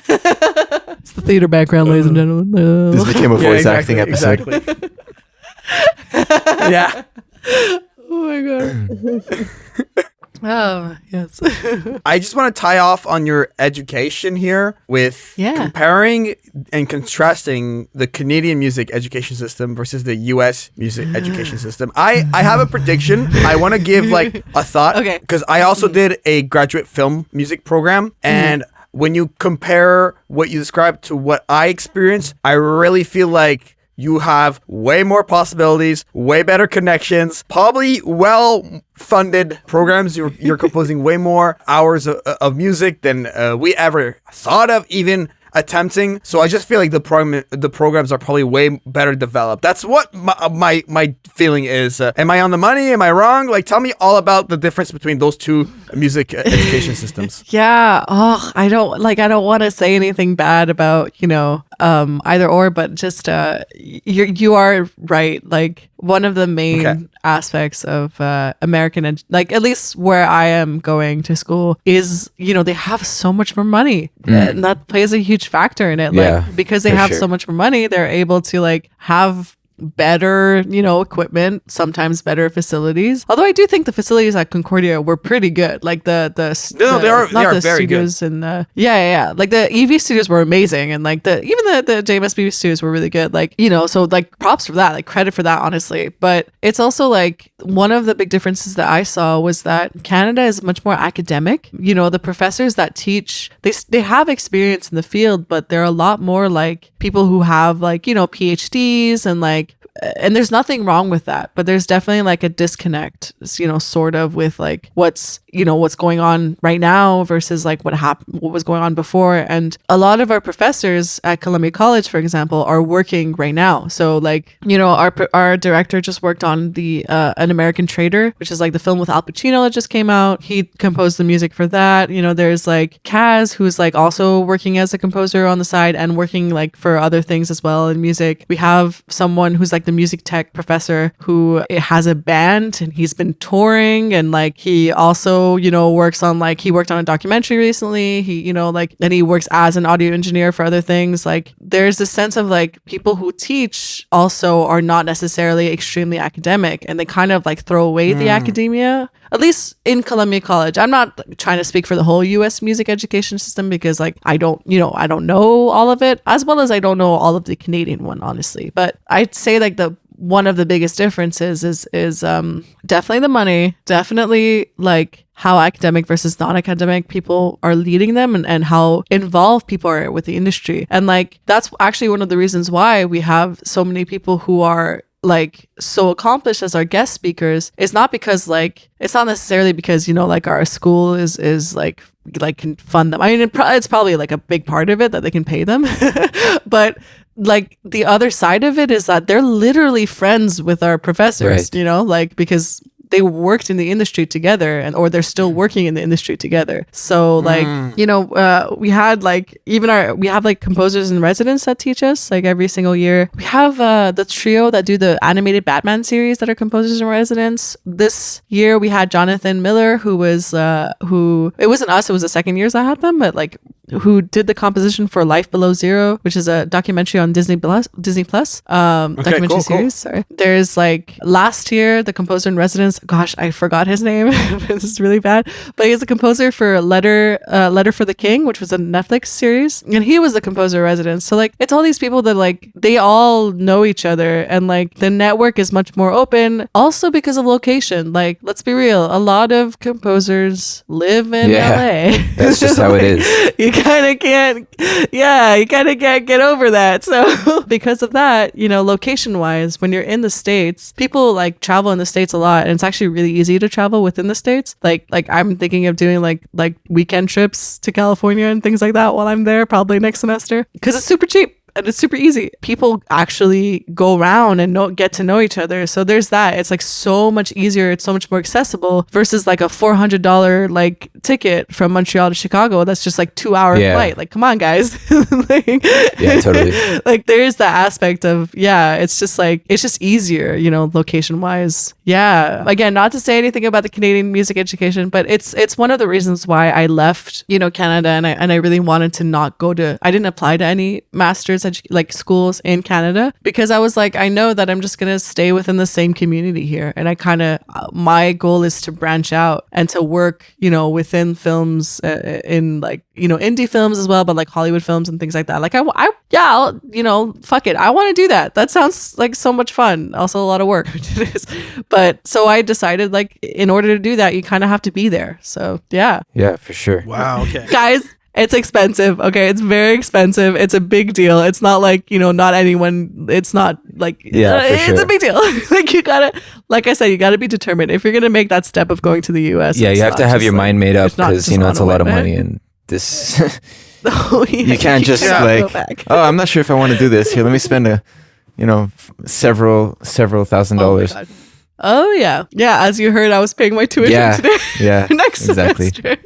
It's the theater background, ladies and gentlemen. This became a voice acting episode. Exactly. Yeah. Oh my god. Oh, yes. I just want to tie off on your education here with comparing and contrasting the Canadian music education system versus the US music education system. I have a prediction. I want to give like a thought. Okay. Because I also did a graduate film music program, and when you compare what you described to what I experienced, I really feel like you have way more possibilities, way better connections, probably well-funded programs. You're composing way more hours of music than we ever thought of even. attempting. So I just feel like the programs are probably way better developed. That's what my feeling is. Am I on the money? Am I wrong? Like, tell me all about the difference between those two music education systems. Yeah. Oh, I don't want to say anything bad about, either or, but just you are right. Like, one of the main aspects of American, like at least where I am going to school, is they have so much more money, and that plays a huge factor in it. Like, because they have so much more money, they're able to like have better, equipment, sometimes better facilities. Although I do think the facilities at Concordia were pretty good. Like they are very good. And like the EV studios were amazing, and like the JMSB studios were really good. Like, so like props for that, like credit for that, honestly. But it's also like one of the big differences that I saw was that Canada is much more academic. The professors that teach, they have experience in the field, but they're a lot more like people who have like, PhDs and like, and there's nothing wrong with that, but there's definitely like a disconnect, sort of with like what's going on right now versus like what was going on before. And a lot of our professors at Columbia College, for example, are working right now. So like, our director just worked on the An American Traitor, which is like the film with Al Pacino that just came out. He composed the music for that. There's like Kaz, who's like also working as a composer on the side and working like for other things as well in music. We have someone who's like the music tech professor who has a band, and he's been touring, and like he also works on like, he worked on a documentary recently. He and he works as an audio engineer for other things. Like, there's this sense of like people who teach also are not necessarily extremely academic, and they kind of like throw away the academia, at least in Columbia College. I'm not trying to speak for the whole US music education system, because like I don't know all of it, as well as I don't know all of the Canadian one, honestly. But I'd say like one of the biggest differences is definitely the money, definitely like how academic versus non-academic people are leading them, and how involved people are with the industry. And like, that's actually one of the reasons why we have so many people who are like so accomplished as our guest speakers. It's not because like, it's not necessarily because like our school is like can fund them. I mean, it's probably like a big part of it that they can pay them, but like the other side of it is that they're literally friends with our professors, like, because they worked in the industry together, or they're still working in the industry together. So like, we had like, we have like composers in residence that teach us like every single year. We have the trio that do the animated Batman series that are composers in residence. This year we had Jonathan Miller, who was it wasn't us, it was the second years I had them, but like who did the composition for Life Below Zero, which is a documentary on Disney Plus documentary series. Sorry. There's like last year the composer in residence, gosh, I forgot his name. This is really bad, but he's a composer for Letter for the King, which was a Netflix series, and he was the composer in residence. So like, it's all these people that like, they all know each other, and like the network is much more open, also because of location. Like, let's be real, a lot of composers live in LA. That's just how it is. You kind of can't get over that. So because of that, location wise, when you're in the States, people like travel in the States a lot, and it's actually really easy to travel within the States. Like I'm thinking of doing like weekend trips to California and things like that while I'm there, probably next semester, because it's super cheap. And it's super easy. People actually go around and get to know each other. So there's that. It's like so much easier. It's so much more accessible versus like a $400 like ticket from Montreal to Chicago. That's just like 2-hour flight. Like, come on, guys. Yeah, totally. Like, there's the aspect of, it's just like, it's just easier, location wise. Yeah. Again, not to say anything about the Canadian music education, but it's one of the reasons why I left, Canada, and I really wanted to not go to, I didn't apply to any master's like schools in Canada, because I was like, I know that I'm just gonna stay within the same community here, and I kind of my goal is to branch out and to work within films, in like indie films as well, but like Hollywood films and things like that. Like I'll fuck it, I want to do that. That sounds like so much fun, also a lot of work, which it is. But so I decided, like, in order to do that, you kind of have to be there. So yeah, for sure. Wow. Okay. Guys, it's expensive. Okay. It's very expensive. It's a big deal. It's not like, not anyone, it's not like, it's a big deal. Like, you gotta, like I said, you gotta be determined if you're going to make that step of going to the US. Yeah. You have to have your mind made up, because, it's a lot of money, and this, Oh, yeah, You can't just go like, back. oh, I'm not sure if I want to do this. Here, let me spend several $1,000. God. Oh yeah. Yeah, as you heard, I was paying my tuition Yeah, today. yeah, Next exactly. semester.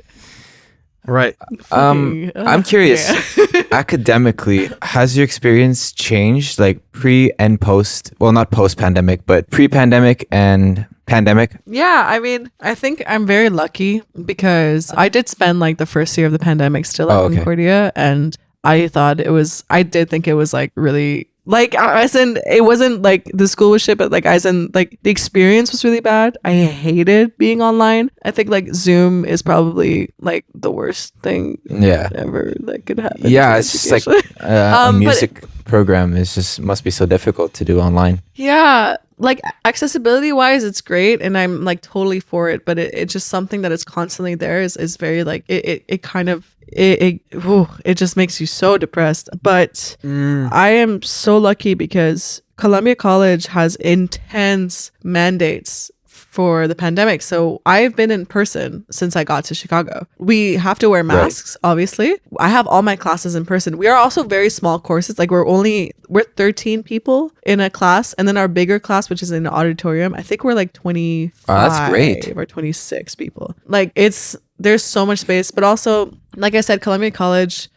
Right. I'm curious. Yeah. Academically, has your experience changed, like pre and post? Well, not post pandemic, but pre-pandemic and pandemic. Yeah, I mean, I think I'm very lucky because I did spend like the first year of the pandemic still at Concordia, and I did think it was like really, like, as in, it wasn't like the school was shit, but like as in like the experience was really bad. I hated being online. I think like Zoom is probably like the worst thing ever that could happen. Yeah, it's just like a music program must be so difficult to do online. Yeah, like accessibility wise, it's great, and I'm like totally for it. But it's just something that is constantly there is very like it kind of it just makes you so depressed. But I am so lucky because Concordia College has intense mandates for the pandemic. So I've been in person since I got to Chicago. We have to wear masks, obviously. I have all my classes in person. We are also very small courses. Like we're 13 people in a class. And then our bigger class, which is in an auditorium, I think we're like 25 that's great. or 26 people. Like there's so much space, but also, like I said, Concordia College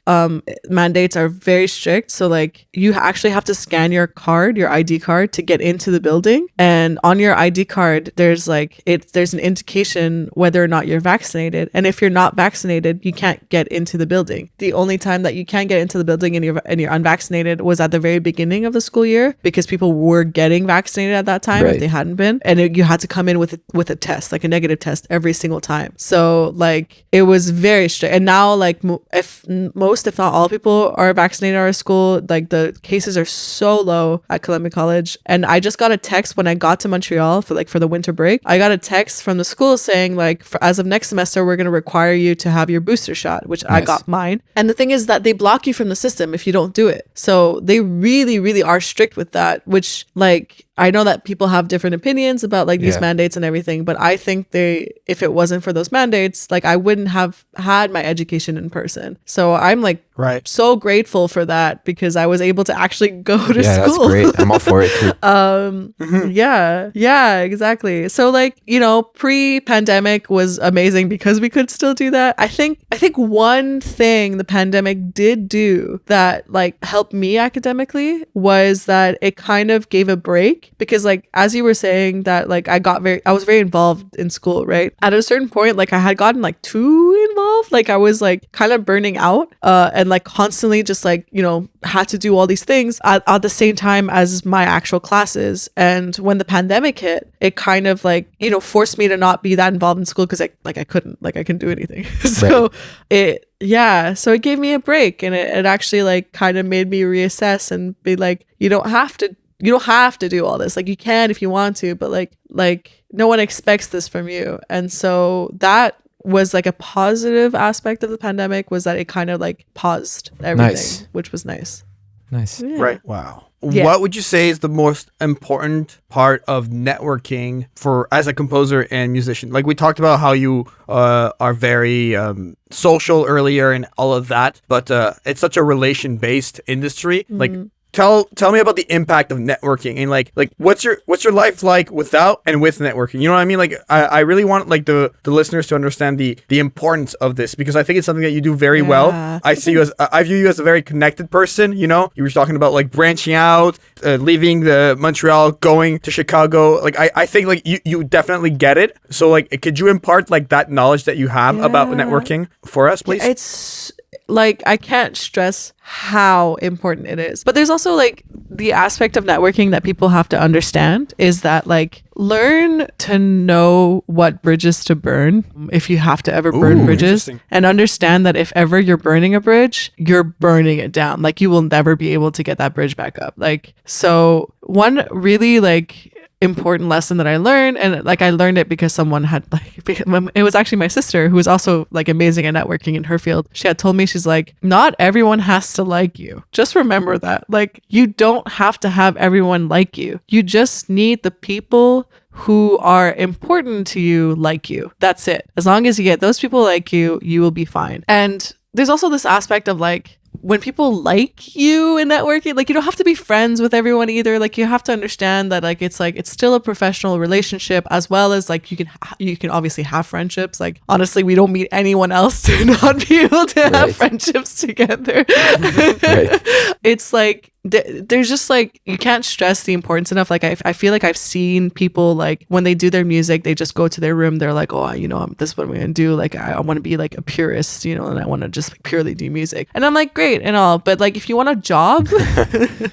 mandates are very strict. So like you actually have to scan your ID card to get into the building. And on your ID card, there's an indication whether or not you're vaccinated. And if you're not vaccinated, you can't get into the building. The only time that you can get into the building and you're unvaccinated was at the very beginning of the school year, because people were getting vaccinated at that time if they hadn't been. And you had to come in with a test, like a negative test every single time. So like it was very strict. And now like if not all people are vaccinated at our school, like the cases are so low at Concordia College. And I just got a text when I got to Montreal for the winter break. I got a text from the school saying like, as of next semester, we're going to require you to have your booster shot, which I got mine. And the thing is that they block you from the system if you don't do it. So they really, really are strict with that, which like, I know that people have different opinions about like these mandates and everything, but I think if it wasn't for those mandates, like I wouldn't have had my education in person. So I'm like so grateful for that, because I was able to actually go to school. Yeah, that's great. I'm all for it too. Yeah, exactly. So like, pre-pandemic was amazing because we could still do that. I think one thing the pandemic did do that like helped me academically was that it kind of gave a break. Because like as you were saying that like I was very involved in school, right? At a certain point, like I had gotten like too involved. Like I was like kind of burning out and like constantly just like had to do all these things at the same time as my actual classes. And when the pandemic hit, it kind of like forced me to not be that involved in school, because I couldn't do anything. So it gave me a break, and it actually like kind of made me reassess and be like, you don't have to do all this. Like you can if you want to, but like no one expects this from you. And so that was like a positive aspect of the pandemic, was that it kind of like paused everything, which was nice. Yeah. Right. Wow. Yeah. What would you say is the most important part of networking as a composer and musician? Like we talked about how you are very social earlier and all of that, but it's such a relation-based industry. Mm-hmm. Like Tell me about the impact of networking, and like what's your life like without and with networking? You know what I mean? Like I really want like the listeners to understand the importance of this, because I think it's something that you do very well. I view you as a very connected person. You were talking about like branching out, leaving the Montreal, going to Chicago. Like I think like you definitely get it. So like could you impart like that knowledge that you have about networking for us, please? It's like I can't stress how important it is. But there's also like the aspect of networking that people have to understand is that like learn to know what bridges to burn if you have to ever burn bridges, and understand that if ever you're burning a bridge, you're burning it down. Like you will never be able to get that bridge back up. Like, so one really like important lesson that I learned, and like I learned it because someone had like, it was actually my sister, who was also like amazing at networking in her field. She had told me, she's like, not everyone has to like you. Just remember that. Like you don't have to have everyone like you. You just need the people who are important to you like you. That's it. As long as you get those people like you, you will be fine. And there's also this aspect of like, when people like you in networking, like you don't have to be friends with everyone either. Like you have to understand that like it's still a professional relationship, as well as like you can obviously have friendships. Like honestly, we don't meet anyone else to not be able to have friendships together. It's like there's just like, you can't stress the importance enough. Like I feel like I've seen people like when they do their music, they just go to their room, they're like, oh, you know, this is what I'm gonna do, like I want to be like a purist, you know, and I want to just like purely do music. And I'm like, great and all, but like if you want a job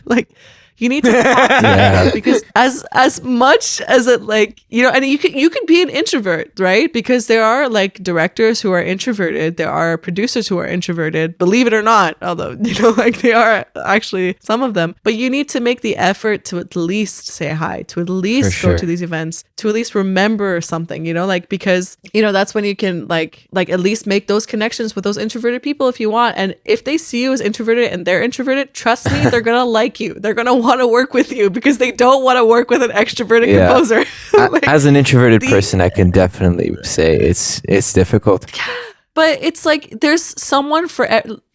like you need to talk to them, because as much as it like, you know, and you could be an introvert, right? Because there are like directors who are introverted, there are producers who are introverted, believe it or not, although, you know, like they are actually some of them, but you need to make the effort to at least say hi, to at least go to these events, to at least remember something, you know, like, because, you know, that's when you can like at least make those connections with those introverted people if you want. And if they see you as introverted and they're introverted, trust me, they're gonna like you, they're gonna want to work with you, because they don't want to work with an extroverted composer. Like, as an introverted person, I can definitely say it's difficult. But it's like there's someone for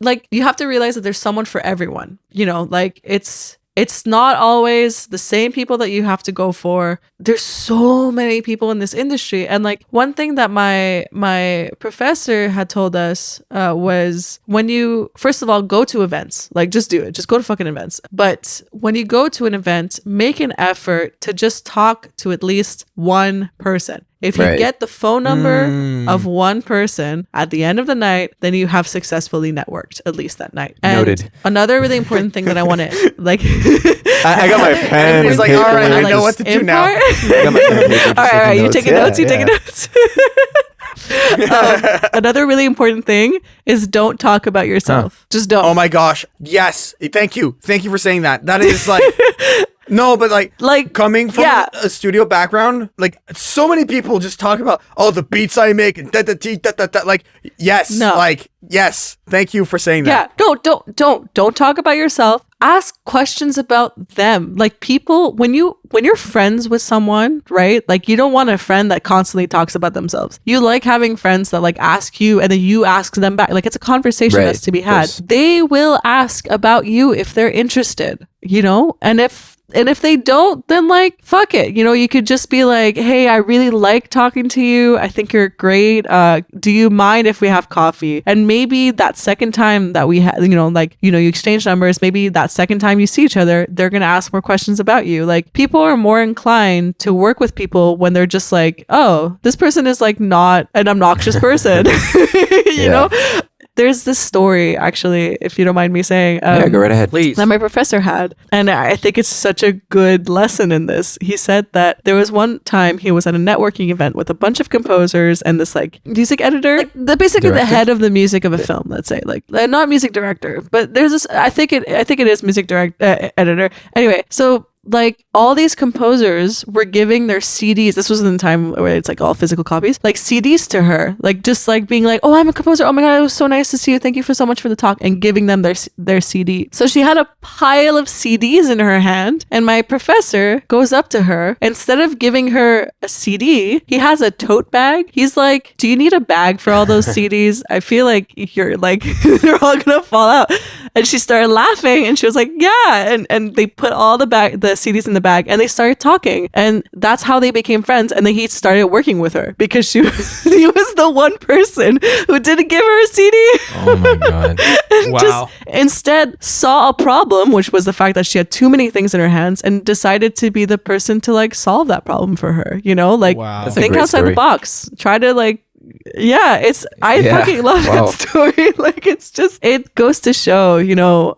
like, you have to realize that there's someone for everyone, you know, like it's not always the same people that you have to go for. There's so many people in this industry. And like one thing that my professor had told us was, when you, first of all, go to events, like just do it, just go to fucking events. But when you go to an event, make an effort to just talk to at least one person. If you get the phone number of one person at the end of the night, then you have successfully networked, at least that night. And noted. Another really important thing that I want to like I got my pen. It's like, all right, I know what to do now. I got my pen and paper, all right, you taking notes? You taking notes? Another really important thing is don't talk about yourself. Just don't. Oh my gosh. Yes. Thank you for saying that. That is like no, but like coming from a studio background, like so many people just talk about, oh, the beats I make and like, yes, like, yes. Thank you for saying that. Yeah, don't talk about yourself. Ask questions about them. Like people, when you're friends with someone, right? Like you don't want a friend that constantly talks about themselves. You like having friends that like ask you and then you ask them back. Like it's a conversation that's to be had. They will ask about you if they're interested, you know? And if they don't, then like, fuck it. You know, you could just be like, hey, I really like talking to you. I think you're great. Do you mind if we have coffee? And maybe that second time that we had, you know, like, you know, you exchange numbers, maybe that second time you see each other, they're going to ask more questions about you. Like people are more inclined to work with people when they're just like, oh, this person is like not an obnoxious person, you know? There's this story, actually, if you don't mind me saying. Go right ahead. Please. That my professor had. And I think it's such a good lesson in this. He said that there was one time he was at a networking event with a bunch of composers and this like music editor, like basically the head of the music of a film, let's say, like not music director, but there's this, I think it is music editor. Anyway, so like all these composers were giving their CDs. This was in the time where it's like all physical copies, like CDs to her, like just like being like, oh, I'm a composer. Oh my God, it was so nice to see you. Thank you so much for the talk, and giving them their CD. So she had a pile of CDs in her hand, and my professor goes up to her. Instead of giving her a CD, he has a tote bag. He's like, do you need a bag for all those CDs? I feel like you're like, they're all gonna fall out. And she started laughing and she was like, yeah. And they put all the CDs in the bag and they started talking. And that's how they became friends. And then he started working with her because he was the one person who didn't give her a CD. Oh my God. Wow. Just instead saw a problem, which was the fact that she had too many things in her hands, and decided to be the person to like solve that problem for her. You know, like think outside the box. Try to like, I fucking love that story. Like it's just, it goes to show, you know,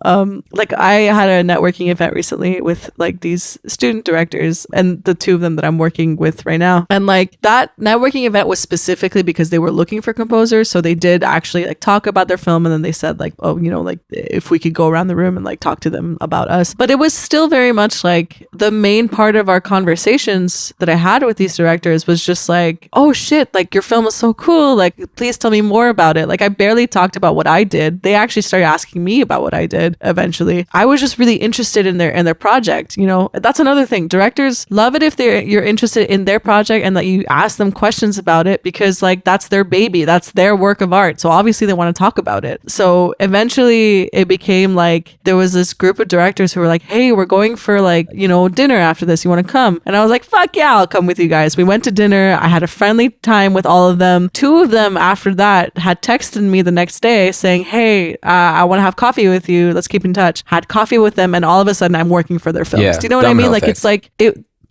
like I had a networking event recently with like these student directors and the two of them that I'm working with right now. And like that networking event was specifically because they were looking for composers. So they did actually like talk about their film, and then they said like, oh, you know, like if we could go around the room and like talk to them about us. But it was still very much like the main part of our conversations that I had with these directors was just like, oh shit, like your film is so cool. cool. Like, please tell me more about it. Like, I barely talked about what I did. They actually started asking me about what I did eventually. I was just really interested in their project. You know, that's another thing. Directors love it if you're interested in their project and that you ask them questions about it, because like that's their baby. That's their work of art. So obviously they want to talk about it. So eventually it became like there was this group of directors who were like, hey, we're going for like, you know, dinner after this. You want to come? And I was like, fuck yeah, I'll come with you guys. We went to dinner. I had a friendly time with all of them. Two of them after that had texted me the next day saying, hey, I want to have coffee with you. Let's keep in touch. Had coffee with them, and all of a sudden I'm working for their films. Yeah, do you know what I mean? Like, it's like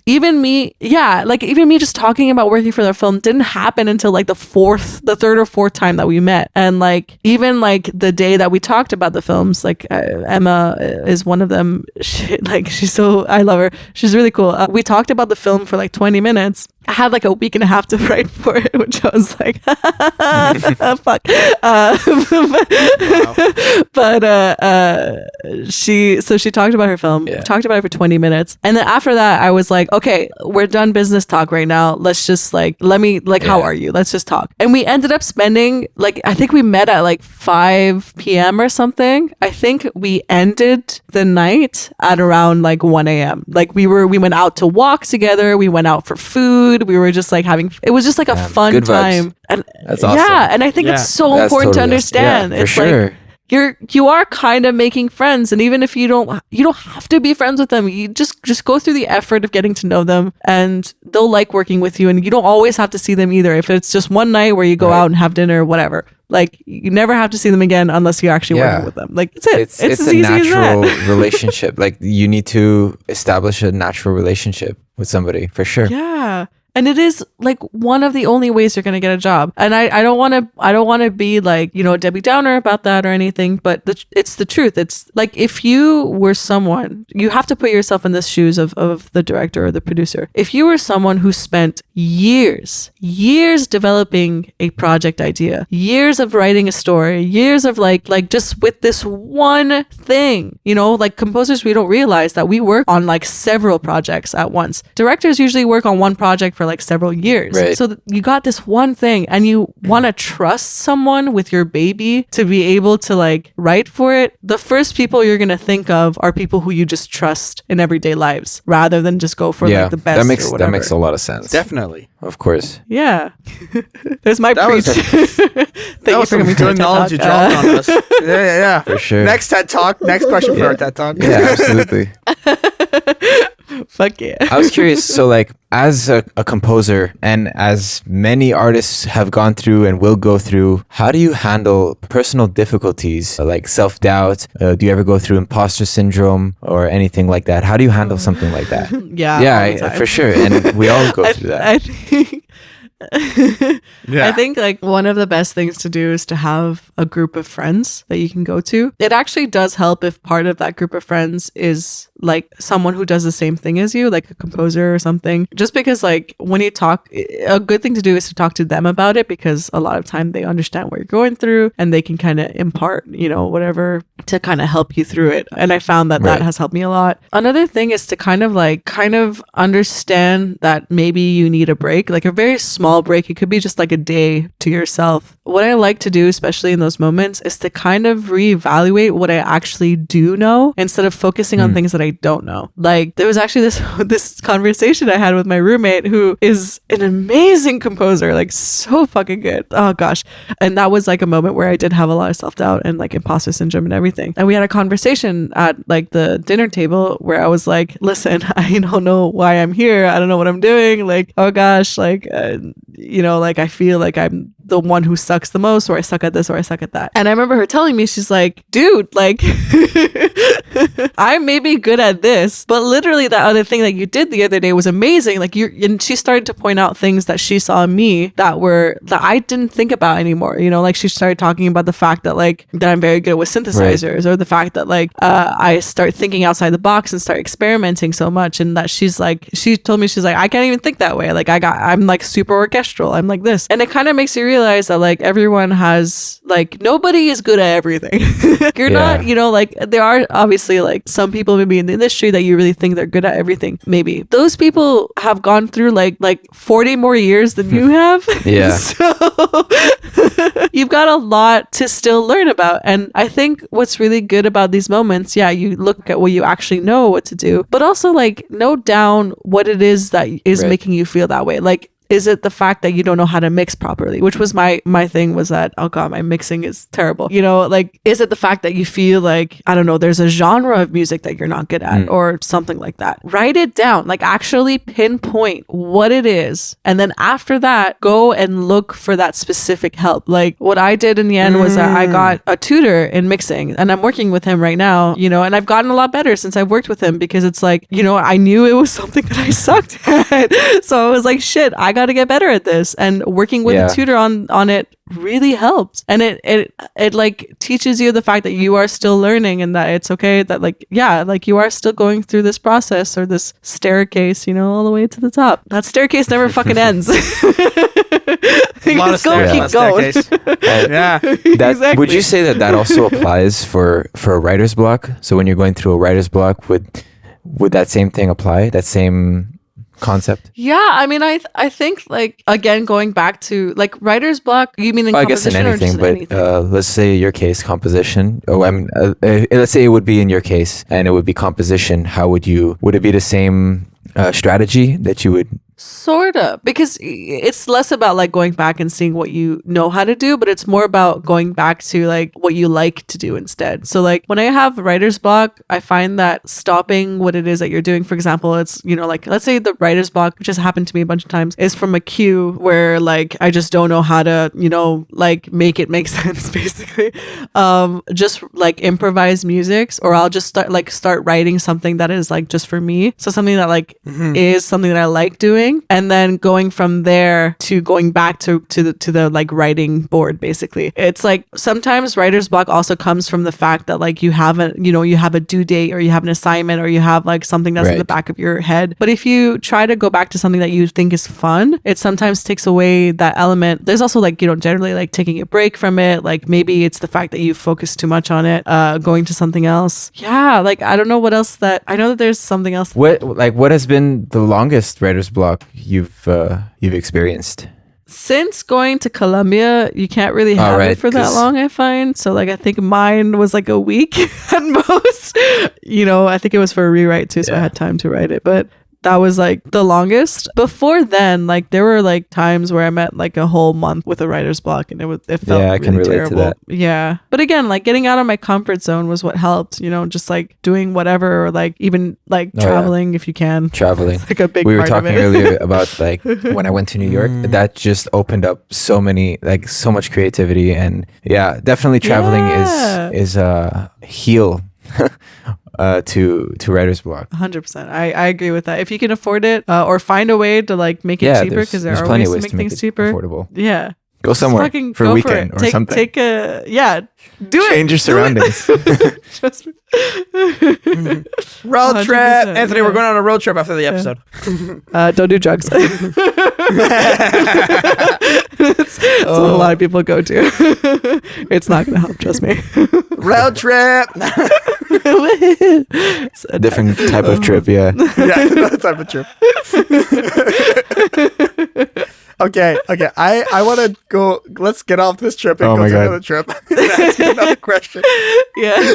even me just talking about working for their film didn't happen until like the third or fourth time that we met. And like, even like the day that we talked about the films, like Emma is one of them. I love her. She's really cool. We talked about the film for like 20 minutes. I had like a week and a half to write for it, which I was like, fuck. But she talked about her film, talked about it for 20 minutes. And then after that, I was like, okay, we're done business talk right now. Let's just like, how are you? Let's just talk. And we ended up spending like, I think we met at like 5 p.m. or something. I think we ended the night at around like 1 a.m. Like we went out to walk together. We went out for food. We were just like it was just like a fun time. And that's awesome. Yeah. And I think it's so important to understand. Yeah, it's for sure. Like, you are kind of making friends, and even if you don't have to be friends with them, you just go through the effort of getting to know them, and they'll like working with you, and you don't always have to see them either. If it's just one night where you go out and have dinner or whatever, like you never have to see them again unless you're actually working with them. Like it's as a easy natural as that. relationship. Like you need to establish a natural relationship with somebody for sure. Yeah. And it is like one of the only ways you're going to get a job. And I don't want to be like, you know, Debbie Downer about that or anything, but it's the truth. It's like, if you were someone, you have to put yourself in the shoes of the director or the producer. If you were someone who spent years developing a project idea, years of writing a story, years of like just with this one thing, you know, like composers, we don't realize that we work on like several projects at once. Directors usually work on one project for like several years. Right. So you got this one thing, and you want to trust someone with your baby to be able to like write for it. The first people you're going to think of are people who you just trust in everyday lives, rather than just go for like the best or whatever. That makes a lot of sense. Definitely. Of course. Yeah. There's my preach. That was some good knowledge you dropped on us. Yeah. For sure. Next TED Talk. Next question for our TED Talk. Yeah, absolutely. Fuck yeah. I was curious. So like, as a composer, and as many artists have gone through and will go through, how do you handle personal difficulties like self-doubt? Do you ever go through imposter syndrome or anything like that? How do you handle something like that? Yeah, for sure. And we all go through that. I think I think like one of the best things to do is to have a group of friends that you can go to. It actually does help if part of that group of friends is like someone who does the same thing as you, like a composer or something. Just because like when you talk, a good thing to do is to talk to them about it, because a lot of time they understand what you're going through and they can kind of impart, you know, whatever to kind of help you through it. And I found that that has helped me a lot. Another thing is to kind of understand that maybe you need a break, like a very small break. It could be just like a day to yourself. What I like to do, especially in those moments, is to kind of reevaluate what I actually do know instead of focusing on things that I don't know. Like there was actually this conversation I had with my roommate, who is an amazing composer, like so fucking good. Oh gosh. And that was like a moment where I did have a lot of self-doubt and like imposter syndrome and everything. And we had a conversation at like the dinner table where I was like, listen, I don't know why I'm here. I don't know what I'm doing. Like, oh gosh, like, you know, like I feel like I'm the one who sucks the most, or I suck at this, or I suck at that. And I remember her telling me, she's like, dude, like I may be good at this, but literally that other thing that you did the other day was amazing. Like and she started to point out things that she saw in me that I didn't think about anymore. You know, like she started talking about the fact that that I'm very good with synthesizers, or the fact that I start thinking outside the box and start experimenting so much. And that she told me, she's like, I can't even think that way. Like I'm like super orchestral. I'm like this. And it kind of makes you realize that like everyone has, like, nobody is good at everything. You're not, you know, like there are obviously obviously like some people maybe in the industry that you really think they're good at everything. Maybe those people have gone through like 40 more years than you have. Yeah. So you've got a lot to still learn about. And I think what's really good about these moments, yeah, you look at what you actually know what to do, but also like note down what it is that is making you feel that way. Like, is it the fact that you don't know how to mix properly? Which was my thing, was that, oh God, my mixing is terrible. You know, like, is it the fact that you feel like, I don't know, there's a genre of music that you're not good at or something like that? Write it down, like actually pinpoint what it is. And then after that, go and look for that specific help. Like what I did in the end was that I got a tutor in mixing, and I'm working with him right now, you know, and I've gotten a lot better since I've worked with him, because it's like, you know, I knew it was something that I sucked at. So I was like, shit, I got to get better at this. And working with a tutor on it really helped. And it like teaches you the fact that you are still learning, and that it's okay that like, yeah, like you are still going through this process or this staircase, you know, all the way to the top. That staircase never fucking ends. Just go, keep going. Yeah. Exactly. Would you say that also applies for a writer's block? So when you're going through a writer's block, would that same thing apply? That same concept? Yeah, I mean, I think like, again, going back to like writer's block, you mean in I guess in composition anything, or just but anything? let's say your case composition. Oh, I mean, let's say it would be in your case and it would be composition. How would it be the same strategy that you would? Sort of, because it's less about like going back and seeing what you know how to do, but it's more about going back to like what you like to do instead. So like when I have writer's block, I find that stopping what it is that you're doing, for example, it's, you know, like let's say the writer's block, which has happened to me a bunch of times, is from a cue where like I just don't know how to, you know, like make it make sense basically. Just like improvise musics, or I'll just start writing something that is like just for me. So something that like is something that I like doing. And then going from there to going back to the like writing board, basically. It's like sometimes writer's block also comes from the fact that like you have a due date, or you have an assignment, or you have like something that's in the back of your head. But if you try to go back to something that you think is fun, it sometimes takes away that element. There's also like, you know, generally like taking a break from it. Like maybe it's the fact that you focus too much on it, going to something else. Yeah, like I don't know what else I know that there's something else. What has been the longest writer's block you've experienced? Since going to Colombia, you can't really have it for that long, I find. So like I think mine was like a week at most. You know, I think it was for a rewrite too, so I had time to write it. But that was like the longest. Before then, like there were like times where I met like a whole month with a writer's block, and it felt I can relate terrible. to that. Yeah, but again, like getting out of my comfort zone was what helped. You know, just like doing whatever, or like even like traveling if you can. Traveling, it's like a big. We were part talking of it. earlier about like when I went to New York, that just opened up so much creativity, and definitely traveling is a heal. To writer's block. 100%. I agree with that. If you can afford it, or find a way to like make it cheaper, because there are ways to make things cheaper. Affordable. Yeah. Go somewhere for a weekend or something. Do it. Change your surroundings. Road trip. Anthony, we're going on a road trip after the episode. Don't do drugs. It's what a lot of people go to. It's not going to help, trust me. Road trip. It's a different type of trip, yeah. Another type of trip. Okay. I want to go. Let's get off this trip and go to another trip. Ask you another question. Yeah.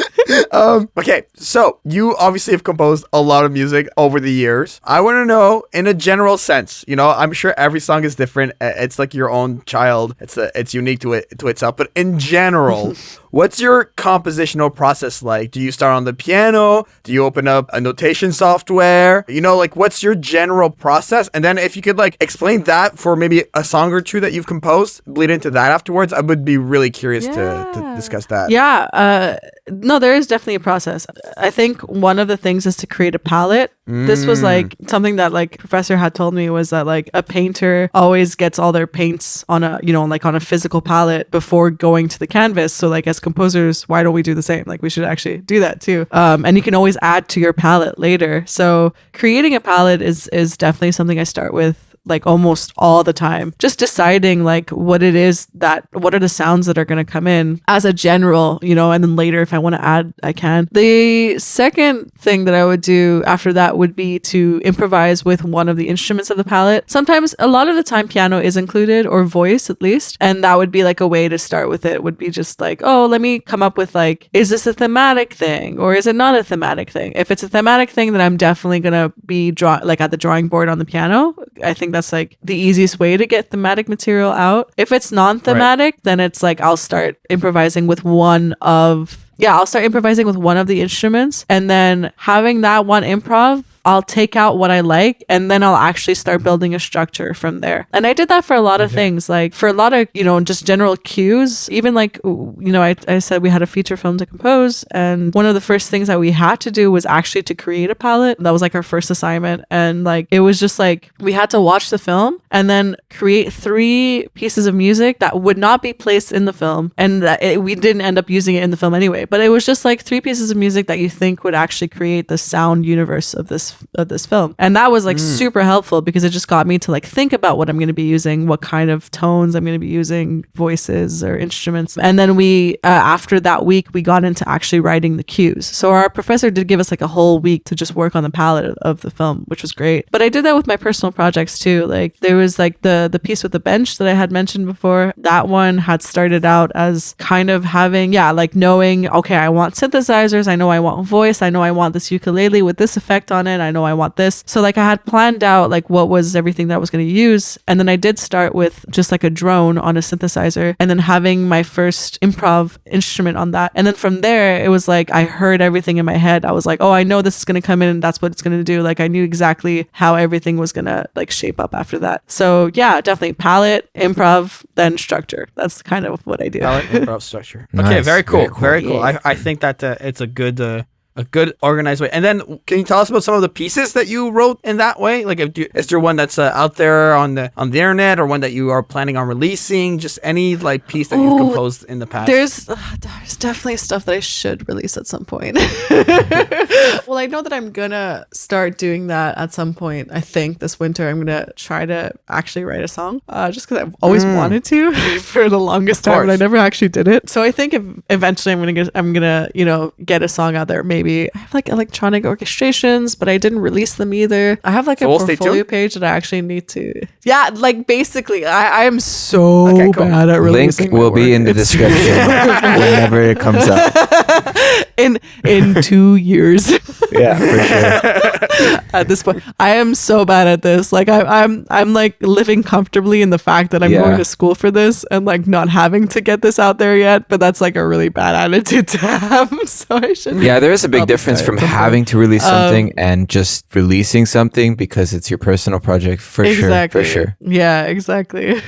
Okay. So you obviously have composed a lot of music over the years. I want to know, in a general sense, you know, I'm sure every song is different. It's like your own child. It's unique to itself. But in general, what's your compositional process like? Do you start on the piano? Do you open up a notation software? You know, like what's your general process? And then if you could like explain that for maybe a song or two that you've composed, bleed into that afterwards, I would be really curious to discuss that. Yeah. No, there is definitely a process. I think one of the things is to create a palette. This was like something that like professor had told me, was that like a painter always gets all their paints on a, you know, like on a physical palette before going to the canvas. So like as composers, why don't we do the same? Like we should actually do that too. And you can always add to your palette later. So creating a palette is definitely something I start with like almost all the time, just deciding like what are the sounds that are going to come in as a general, you know, and then later if I want to add, I can. The second thing that I would do after that would be to improvise with one of the instruments of the palette. Sometimes, a lot of the time, piano is included, or voice at least, and that would be like a way to start with it, would be just like, oh, let me come up with like, is this a thematic thing or is it not a thematic thing? If it's a thematic thing, then I'm definitely gonna be at the drawing board on the piano. I think that's like the easiest way to get thematic material out. If it's non-thematic, then it's like I'll start improvising with one of the instruments, and then having that one improv, I'll take out what I like, and then I'll actually start building a structure from there. And I did that for a lot of things, like for a lot of, you know, just general cues. Even like, you know, I said we had a feature film to compose, and one of the first things that we had to do was actually to create a palette. That was like our first assignment. And like, it was just like, we had to watch the film and then create 3 pieces of music that would not be placed in the film. And we didn't end up using it in the film anyway, but it was just like 3 pieces of music that you think would actually create the sound universe of this film. And that was like super helpful, because it just got me to like think about what I'm going to be using, what kind of tones I'm going to be using, voices or instruments. And then we after that week, we got into actually writing the cues. So our professor did give us like a whole week to just work on the palette of the film, which was great. But I did that with my personal projects too. Like there was like the piece with the bench that I had mentioned before. That one had started out as kind of having, like knowing, okay, I want synthesizers, I know I want voice, I know I want this ukulele with this effect on it, I know I want this. So like I had planned out like what was everything that I was going to use. And then I did start with just like a drone on a synthesizer, and then having my first improv instrument on that. And then from there, it was like I heard everything in my head. I was like, oh, I know this is going to come in and that's what it's going to do. Like I knew exactly how everything was going to like shape up after that. So yeah, definitely palette, improv, then structure. That's kind of what I do. Palette, improv, structure. Nice. Okay, very cool. Very cool. Yeah. I think that it's a good organized way. And then can you tell us about some of the pieces that you wrote in that way? Like is there one that's out there on the internet, or one that you are planning on releasing? Just any like piece that you've composed in the past? There's definitely stuff that I should release at some point. Well, I know that I'm gonna start doing that at some point. I think this winter I'm gonna try to actually write a song, just because I've always wanted to for the longest time, but I never actually did it. So I think eventually I'm gonna get a song out there. Maybe I have like electronic orchestrations, but I didn't release them either. I have like a portfolio page that I actually need to. Yeah, like basically, I am so bad at releasing. Link will be in the description whenever it comes up. In 2 years. Yeah, for sure. At this point, I am so bad at this. Like I'm like living comfortably in the fact that I'm going to school for this and like not having to get this out there yet. But that's like a really bad attitude to have. So I should. Yeah, there is a big difference from having to release something and just releasing something because it's your personal project. For sure. Yeah, exactly.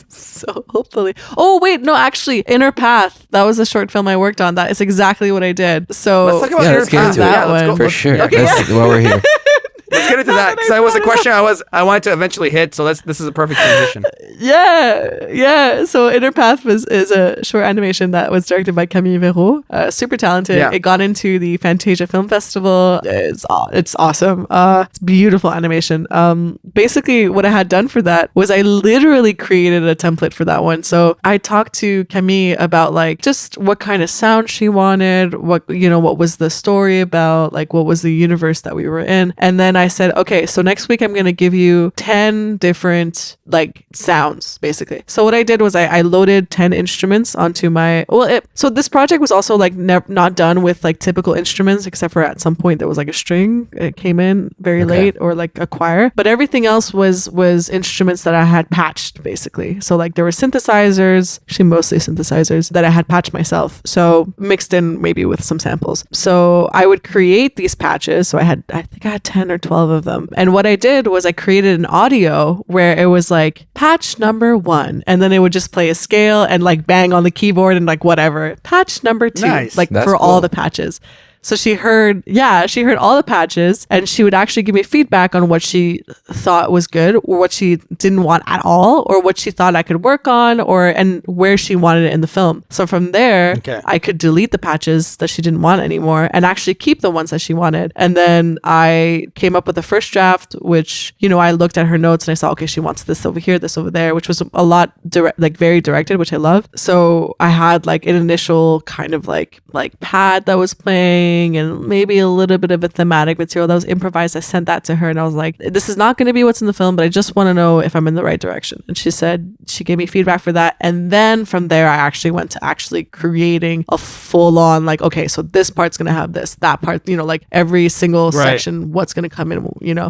So hopefully. Oh wait, no, actually, Inner Path. That was a short film I worked on. That is exactly what I did. So let's talk about Inner Path. Let's go. For sure. Okay, that's why we're here. Let's get into that, because that was a question I wanted to eventually hit. So this is a perfect transition. Yeah. So Inner Path is a short animation that was directed by Camille Verreault. Super talented. Yeah. It got into the Fantasia Film Festival. It's awesome. It's beautiful animation. Basically, what I had done for that was I literally created a template for that one. So I talked to Camille about like just what kind of sound she wanted, what was the story about, like what was the universe that we were in, and then I said, okay, so next week I'm going to give you 10 different like sounds, basically. So what I did was I loaded 10 instruments onto my, so this project was also like not done with like typical instruments, except for at some point there was like a string. It came in very late, or like a choir, but everything else was instruments that I had patched, basically. So like there were synthesizers, actually mostly synthesizers that I had patched myself. So mixed in maybe with some samples. So I would create these patches. So I think I had 10 or 12 of them. And what I did was I created an audio where it was like patch number 1, and then it would just play a scale and like bang on the keyboard and like whatever. Patch number 2, nice. like That's for cool. all the patches. So she heard all the patches, and she would actually give me feedback on what she thought was good or what she didn't want at all, or what she thought I could work on, and where she wanted it in the film. So from there, I could delete the patches that she didn't want anymore and actually keep the ones that she wanted. And then I came up with the first draft, which, I looked at her notes and I saw, okay, she wants this over here, this over there, which was a lot very directed, which I love. So I had like an initial kind of like pad that was playing and maybe a little bit of a thematic material that was improvised. I sent that to her and I was like, this is not going to be what's in the film, but I just want to know if I'm in the right direction. And she gave me feedback for that. And then from there, I actually went to actually creating a full on like, okay, so this part's going to have this, that part, like every single section, what's going to come in,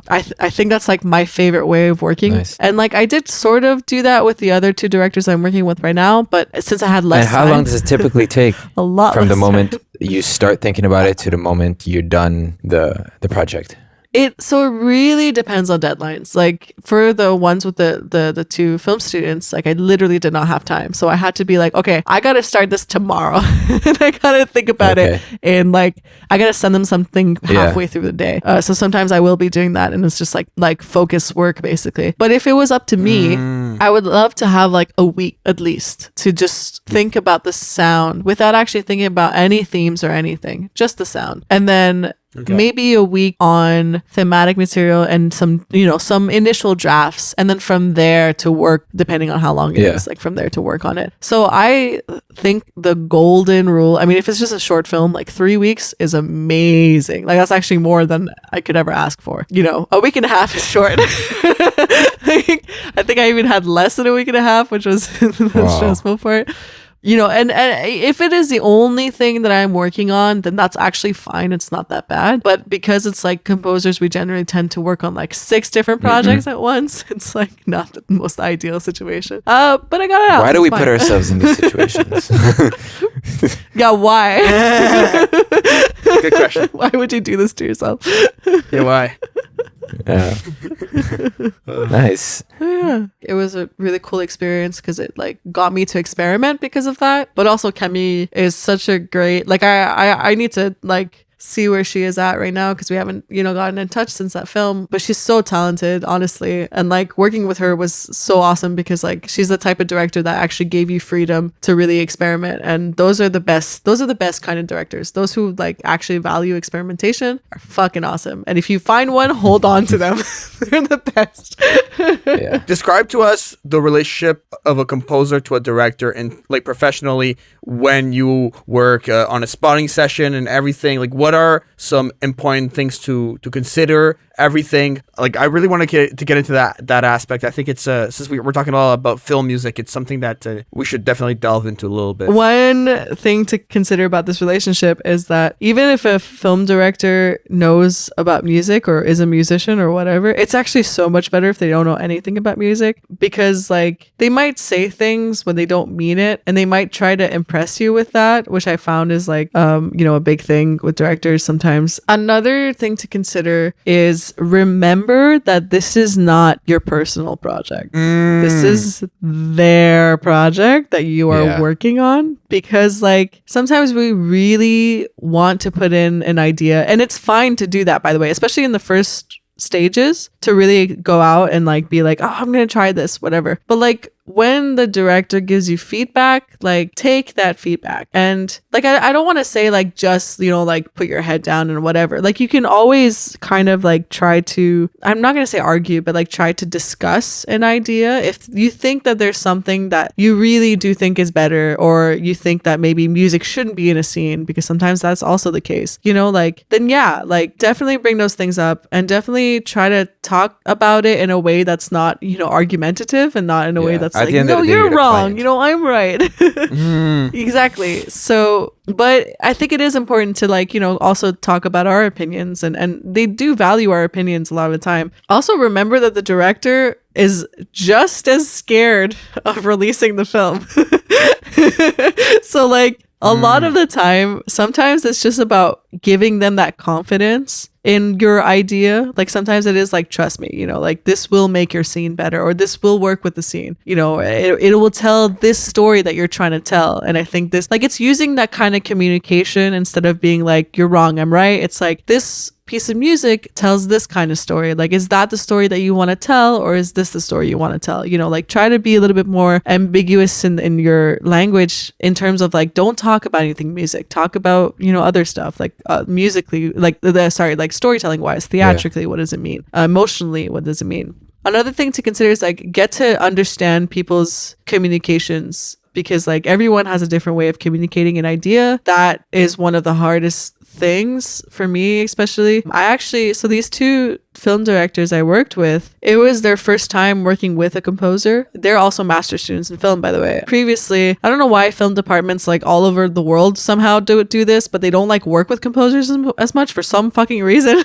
I think that's like my favorite way of working. Nice. And like I did sort of do that with the other two directors I'm working with right now, but since I had less time. And how long does it typically take? A lot from the less moment you start thinking about it to the moment you're done the project? It really depends on deadlines. Like for the ones with the two film students, like I literally did not have time. So I had to be like, okay, I got to start this tomorrow and I got to think about it. And like, I got to send them something halfway through the day. So sometimes I will be doing that. And it's just like focus work basically. But if it was up to me, I would love to have like a week at least to just think about the sound without actually thinking about any themes or anything, just the sound. And then maybe a week on thematic material and some initial drafts. And then from there to work, depending on how long it is, like from there to work on it. So I think the golden rule, I mean, if it's just a short film, like 3 weeks is amazing. Like that's actually more than I could ever ask for. A week and a half is short. I think I even had less than a week and a half, which was the stressful part. And if it is the only thing that I'm working on, then that's actually fine. It's not that bad. But because it's like composers, we generally tend to work on like 6 different projects at once. It's like not the most ideal situation. But I got it out. Why do we put ourselves in these situations? Yeah, why? Good question. Why would you do this to yourself? Yeah, why? Yeah. Nice. Yeah. It was a really cool experience because it like got me to experiment because of that. But also Camille is such a great, like I need to like see where she is at right now because we haven't gotten in touch since that film, but she's so talented, honestly. And like working with her was so awesome because like she's the type of director that actually gave you freedom to really experiment, and those are the best kind of directors. Those who like actually value experimentation are fucking awesome, and if you find one, hold on to them. They're the best. Yeah. Describe to us the relationship of a composer to a director and like professionally when you work on a spotting session and everything. Like what are some important things to consider? Everything. Like I really want to get into that aspect. I think it's since we're talking all about film music, it's something that we should definitely delve into a little bit. One thing to consider about this relationship is that even if a film director knows about music or is a musician or whatever, it's actually so much better if they don't know anything about music, because like they might say things when they don't mean it, and they might try to impress you with that, which I found is like a big thing with directors sometimes. Another thing to consider is remember that this is not your personal project. This is their project that you are working on, because like sometimes we really want to put in an idea, and it's fine to do that, by the way, especially in the first stages, to really go out and like be like, oh, I'm gonna try this, whatever. But like when the director gives you feedback, like take that feedback. And like I don't want to say like just like put your head down and whatever. Like you can always kind of like try to, I'm not gonna say argue, but like try to discuss an idea if you think that there's something that you really do think is better, or you think that maybe music shouldn't be in a scene, because sometimes that's also the case, like then like definitely bring those things up and definitely try to talk about it in a way that's not argumentative, and not in a way that's like, no, you're wrong, I'm right. Exactly. So, but I think it is important to like, also talk about our opinions, and they do value our opinions a lot of the time. Also remember that the director is just as scared of releasing the film. So like, A lot of the time, sometimes it's just about giving them that confidence in your idea. Like sometimes it is like, trust me, you know, like this will make your scene better, or this will work with the scene. You know, it will tell this story that you're trying to tell. And I think this, like, it's using that kind of communication instead of being like, you're wrong, I'm right. It's like, this piece of music tells this kind of story. Like, is that the story that you want to tell, or is this the story you want to tell? You know, like try to be a little bit more ambiguous in your language in terms of like, don't talk about anything music, talk about, you know, other stuff like musically, like like storytelling wise, theatrically, what does it mean? Emotionally, what does it mean? Another thing to consider is like, get to understand people's communications, because like everyone has a different way of communicating an idea. That is one of the hardest things for me, especially. So these two film directors I worked with, it was their first time working with a composer. They're also master students in film, by the way. Previously, I don't know why film departments like all over the world somehow do this, but they don't like work with composers as much for some fucking reason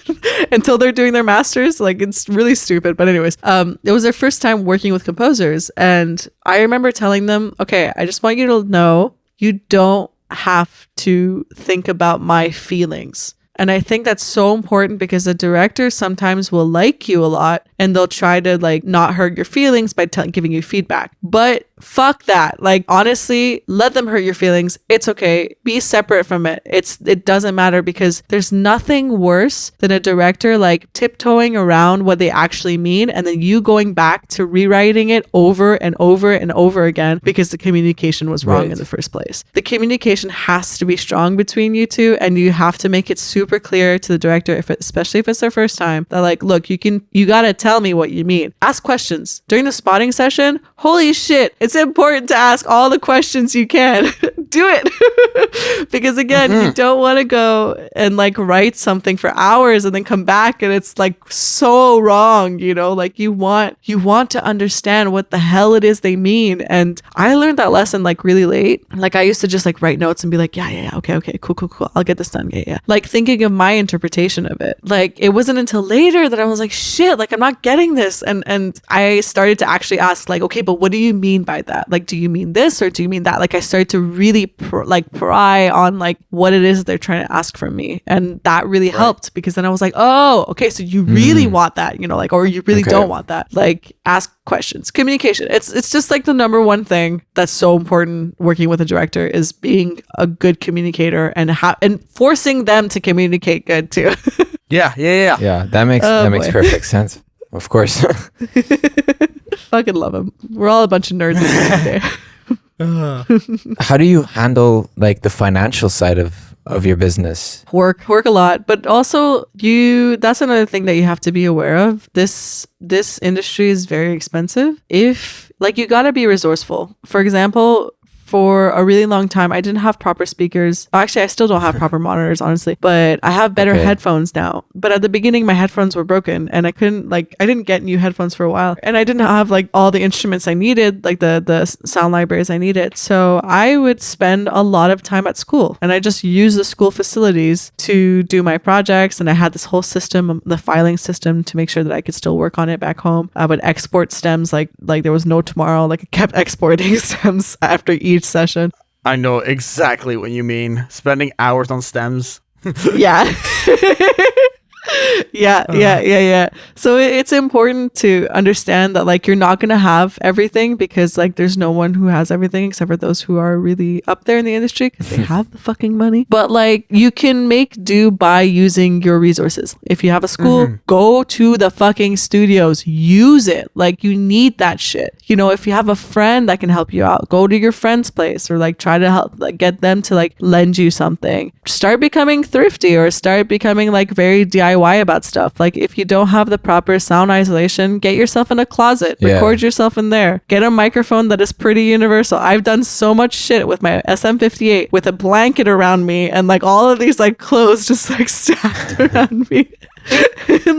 until they're doing their masters. Like, it's really stupid. But anyways, it was their first time working with composers. And I remember telling them, okay, I just want you to know you don't have to think about my feelings. And I think that's so important, because a director sometimes will like you a lot and they'll try to like not hurt your feelings by giving you feedback. But fuck that. Like, honestly, let them hurt your feelings. It's okay. Be separate from it. It doesn't matter, because there's nothing worse than a director like tiptoeing around what they actually mean and then you going back to rewriting it over and over and over again because the communication was wrong in the first place. The communication has to be strong between you two, and you have to make it super clear to the director, especially if it's their first time, that like, look, you gotta tell me what you mean. Ask questions during the spotting session. Holy shit, it's important to ask all the questions you can. Do it. Because again, you don't want to go and like write something for hours and then come back and it's like so wrong, you know, like you want to understand what the hell it is they mean. And I learned that lesson like really late. Like I used to just like write notes and be like, yeah, okay, cool. I'll get this done. Yeah. Like thinking of my interpretation of it. Like it wasn't until later that I was like, shit, like I'm not getting this. And I started to actually ask like, okay, but what do you mean by that? Like, do you mean this or do you mean that? Like I started to really pry on like what it is they're trying to ask from me. And that really helped, because then I was like, oh, okay, so you really want that, you know, like, or you really don't want that. Like ask questions. Communication. It's just like the number one thing that's so important working with a director is being a good communicator and forcing them to communicate good too. Yeah. Yeah, that makes perfect sense. Of course. Fucking love him. We're all a bunch of nerds at the end of the day. How do you handle like the financial side of your business? Work a lot, but also that's another thing that you have to be aware of. This industry is very expensive. If like you got to be resourceful. For example, for a really long time, I didn't have proper speakers. Actually, I still don't have proper monitors, honestly, but I have better headphones now. But at the beginning, my headphones were broken and I didn't get new headphones for a while. And I didn't have like all the instruments I needed, like the sound libraries I needed. So I would spend a lot of time at school and I just used the school facilities to do my projects. And I had this whole system, the filing system, to make sure that I could still work on it back home. I would export stems like there was no tomorrow. Like I kept exporting stems after each session. I know exactly what you mean. Spending hours on stems. Yeah. Yeah. So it's important to understand that like you're not going to have everything, because like there's no one who has everything except for those who are really up there in the industry because they have the fucking money. But like you can make do by using your resources. If you have a school, go to the fucking studios, use it. Like you need that shit. You know, if you have a friend that can help you out, go to your friend's place or like try to help, like get them to like lend you something. Start becoming thrifty or start becoming like very DIY about stuff. Like if you don't have the proper sound isolation, get yourself in a closet, record yourself in there, get a microphone that is pretty universal. I've done so much shit with my SM58 with a blanket around me and like all of these like clothes just like stacked around me.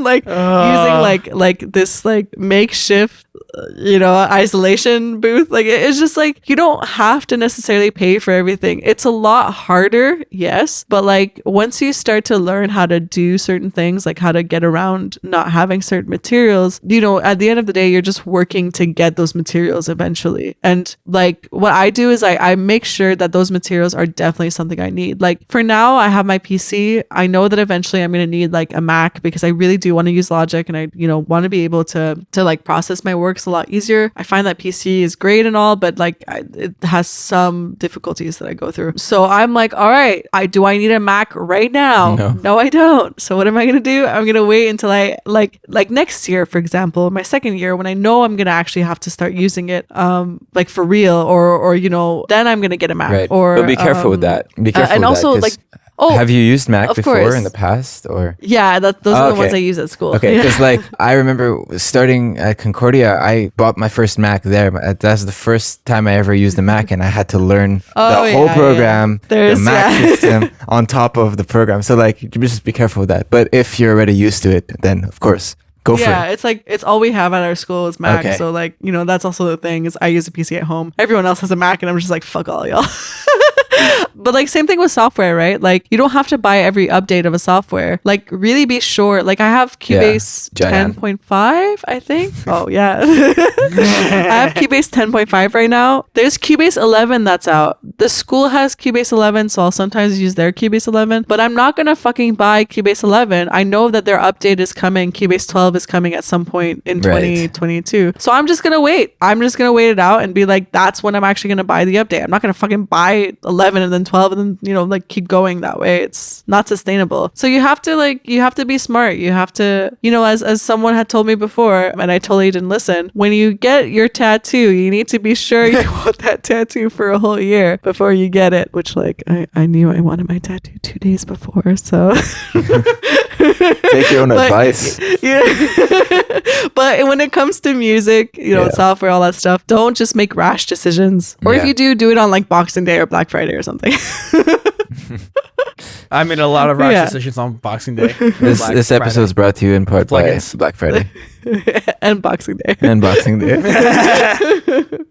like using like this like makeshift isolation booth. Like it's just like you don't have to necessarily pay for everything. It's a lot harder, yes, but like once you start to learn how to do certain things, like how to get around not having certain materials, at the end of the day, you're just working to get those materials eventually. And like what I do is I make sure that those materials are definitely something I need. Like for now, I have my PC. I know that eventually I'm going to need like a Mac because I really do want to use Logic, and I want to be able to like process my works a lot easier. I find that PC is great and all, but like it has some difficulties that I go through. So I'm like, all right, do I need a Mac right now? No, I don't. So what am I going to do? I'm going to wait until I like next year, for example, my second year, when I know I'm going to actually have to start using it like for real, or then I'm going to get a Mac. Right. Or but be careful with that. Be careful and with also that, like have you used Mac before course. in the past, or? Yeah, those are the ones I use at school. Okay, because like I remember starting at Concordia, I bought my first Mac there. That's the first time I ever used a Mac, and I had to learn the whole program, the Mac system on top of the program. So like, just be careful with that. But if you're already used to it, then of course, go for it. Yeah, it's like it's all we have at our school is Mac. So like that's also the thing is I use a PC at home. Everyone else has a Mac, and I'm just like fuck all y'all. But like same thing with software, right? Like you don't have to buy every update of a software. Like really be sure. Like I have Cubase 10.5, I think. Oh yeah. I have Cubase 10.5 right now. There's Cubase 11 that's out. The school has Cubase 11, so I'll sometimes use their Cubase 11. But I'm not gonna fucking buy Cubase 11. I know that their update is coming. Cubase 12 is coming at some point in 2022. So I'm just gonna wait. I'm just gonna wait it out and be like, that's when I'm actually gonna buy the update. I'm not gonna fucking buy 11 and then 12 and then like keep going that way. It's not sustainable. So you have to be smart. You have to as someone had told me before, and I totally didn't listen, when you get your tattoo, you need to be sure you want that tattoo for a whole year before you get it, which like I knew I wanted my tattoo 2 days before, so take your own advice. But when it comes to music, software, all that stuff, don't just make rash decisions. Or if you do it on like Boxing Day or Black Friday or something. I made a lot of rash decisions on Boxing Day. This episode is brought to you in part by Black Friday. And Boxing Day.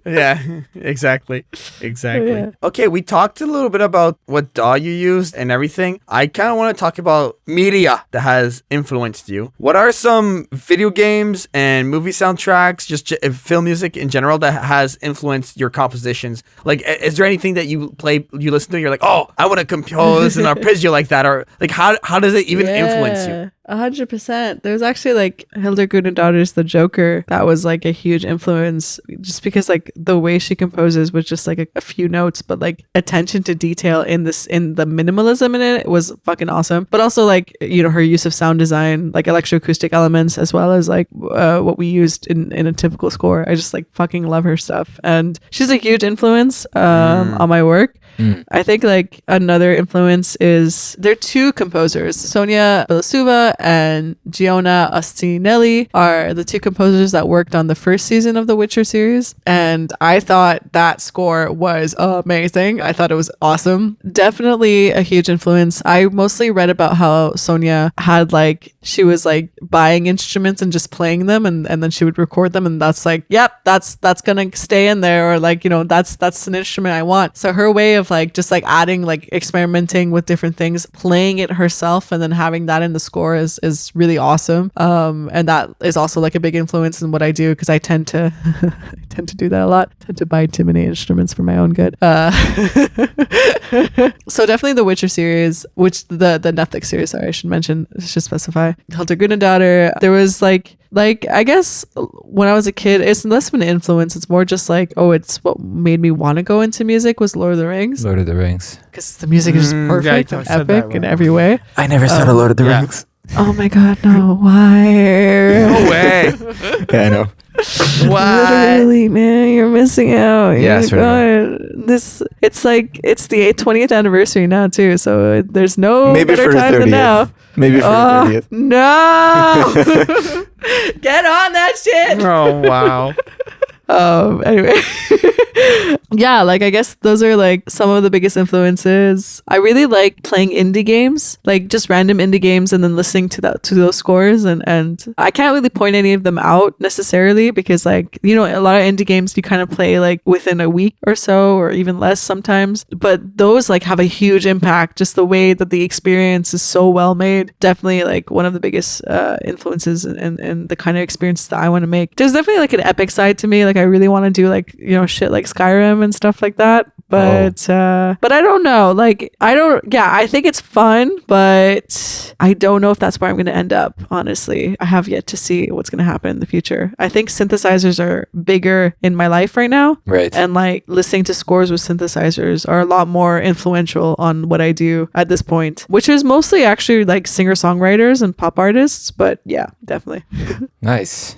Yeah, exactly. Yeah. Okay, we talked a little bit about what DAW you used and everything. I kind of want to talk about media that has influenced you. What are some video games and movie soundtracks, just film music in general, that has influenced your compositions? Like, is there anything that you listen to, you're like, oh, I want to compose an arpeggio like that? Or like, how does it even influence you? 100%. There's actually like Hildegard and Daughter's The Joker. That was like a huge influence, just because like the way she composes was just like a few notes, but like attention to detail in the minimalism in it was fucking awesome. But also like her use of sound design, like electroacoustic elements, as well as like what we used in a typical score. I just like fucking love her stuff, and she's a huge influence on my work. I think like another influence is there are two composers, Sonia Belisuva and Giona Ostinelli are the two composers that worked on the first season of the Witcher series, and I thought that score was amazing. I thought it was awesome. Definitely a huge influence. I mostly read about how Sonia had like, she was like buying instruments and just playing them, and then she would record them, and that's like, yep, that's gonna stay in there, or like that's an instrument I want. So her way of like just like adding, like experimenting with different things, playing it herself, and then having that in the score is really awesome. And that is also like a big influence in what I do, because I tend to do that a lot. I tend to buy too many instruments for my own good. So definitely the Witcher series, which the Netflix series, sorry, I should specify. Hildegard and Daughter. There was like I guess when I was a kid, it's less of an influence. It's more just like, it's what made me want to go into music was Lord of the Rings. Lord of the Rings. Because the music is just perfect and epic in every way. I never saw the Lord of the Rings. Oh my god, no! Why? No way. Yeah, I know. Why? Literally, man, you're missing out. Yeah, it's the 20th anniversary now too, so there's no better time than now. Maybe for the 30th. No! Get on that shit! Oh, wow. Anyway. Yeah, like I guess those are like some of the biggest influences. I really like playing indie games, like just random indie games, and then listening to those scores, and I can't really point any of them out necessarily because, like, you know, a lot of indie games you kind of play like within a week or so, or even less sometimes, but those like have a huge impact. Just the way that the experience is so well made, definitely like one of the biggest influences in the kind of experience that I want to make. There's definitely like an epic side to me. Like I really want to do like, you know, shit like Skyrim and stuff like that. But I don't know. Like I think it's fun, but I don't know if that's where I'm going to end up. Honestly, I have yet to see what's going to happen in the future. I think synthesizers are bigger in my life right now. Right. And like listening to scores with synthesizers are a lot more influential on what I do at this point, which is mostly actually like singer-songwriters and pop artists. But yeah, definitely. Nice.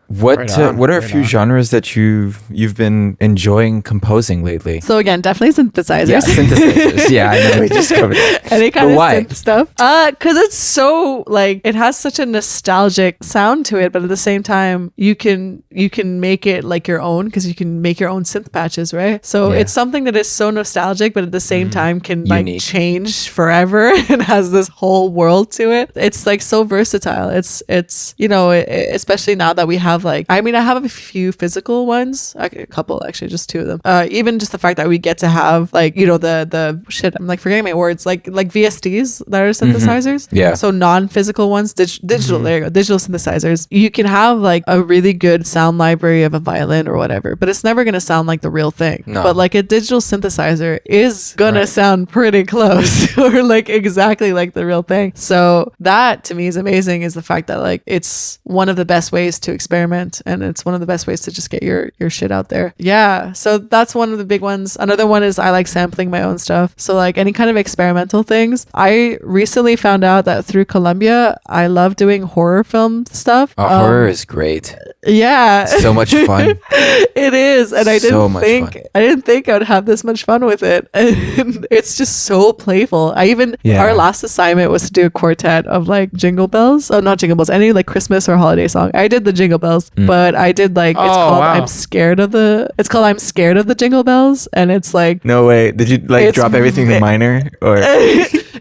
What are a few genres that you've been enjoying composing lately? So again, definitely synthesizers. Yeah, synthesizers. Yeah, I know we just covered it. Any kind of synth stuff. Because it's so like it has such a nostalgic sound to it, but at the same time, you can make it like your own because you can make your own synth patches, right? So it's something that is so nostalgic, but at the same time can like change forever and has this whole world to it. It's like so versatile. It's you know, especially now that we have like, I mean, I have a few physical ones, a couple actually, just two of them. Even just the fact that we get to have like, you know, the shit, I'm like forgetting my words, like VSTs that are synthesizers. Yeah. So non-physical ones, digital, there you go, digital synthesizers. You can have like a really good sound library of a violin or whatever, but it's never going to sound like the real thing. No. But like a digital synthesizer is going to sound pretty close or like exactly like the real thing. So that to me is amazing, is the fact that like it's one of the best ways to experiment, and it's one of the best ways to just get your shit out there. Yeah, so that's one of the big ones. Another one is I like sampling my own stuff, so like any kind of experimental things. I recently found out that through Columbia I love doing horror film stuff. Horror is great. Yeah, so much fun. It is, and I didn't think I would have this much fun with it. And it's just so playful. Our last assignment was to do a quartet of like jingle bells. Oh, not jingle bells, any like Christmas or holiday song. I did the jingle bells, but I did like it's called I'm scared of the jingle bells, and it's like, no way. Did you like drop everything to minor or?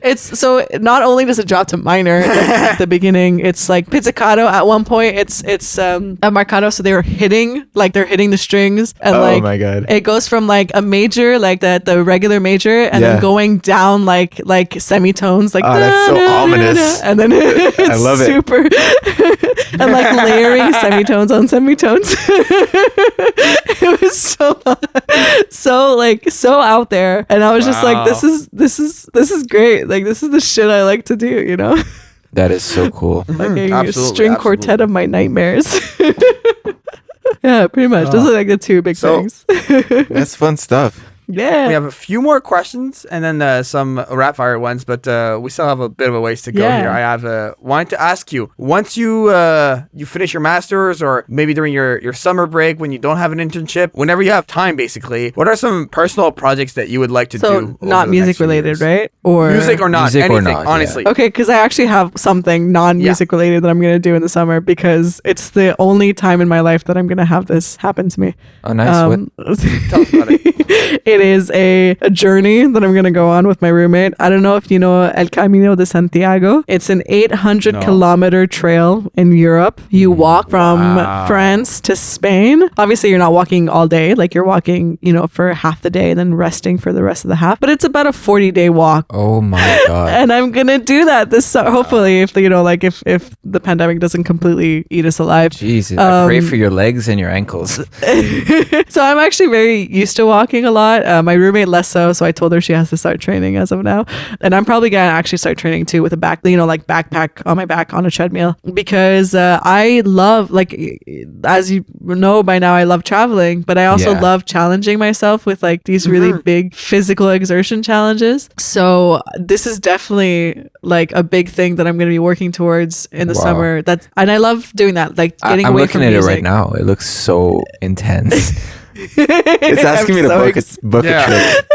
It's so not only does it drop to minor at the beginning, it's like pizzicato at one point. It's a marcato, so they're hitting the strings, and oh my god, it goes from like a major, like the regular major, and then going down like semitones, like that's so ominous. And then it's I love it. Super and like layering semitones on semitones. It was so out there, and I was just like, this is great. Like this is the shit I like to do, you know. That is so cool. Like a string quartet of my nightmares. Yeah, pretty much. Those are like the two big things. That's fun stuff. Yeah. We have a few more questions and then some rap fire ones, but we still have a bit of a ways to go here. I have wanted to ask you, once you finish your master's, or maybe during your summer break when you don't have an internship, whenever you have time, basically, what are some personal projects that you would like to do? So not music related, right? Or music or not, anything, not, honestly. Yeah. Okay, because I actually have something non-music related that I'm going to do in the summer, because it's the only time in my life that I'm going to have this happen to me. Oh, nice. What? Tell us about it. It is a journey that I'm going to go on with my roommate. I don't know if you know El Camino de Santiago. It's an 800-kilometer trail in Europe. You walk from France to Spain. Obviously, you're not walking all day. Like, you're walking, for half the day and then resting for the rest of the half. But it's about a 40-day walk. Oh, my God. And I'm going to do that this summer. Hopefully, if the pandemic doesn't completely eat us alive. Jesus. I pray for your legs and your ankles. So I'm actually very used to walking a lot. My roommate less so I told her she has to start training as of now, and I'm probably gonna actually start training too with a backpack on my back on a treadmill, because I love, like, as you know by now, I love traveling, but I also love challenging myself with like these really big physical exertion challenges. So this is definitely like a big thing that I'm going to be working towards in the summer. And I love doing that, like getting away from music. I'm looking at it right now. It looks so intense. It's asking me to book a trip.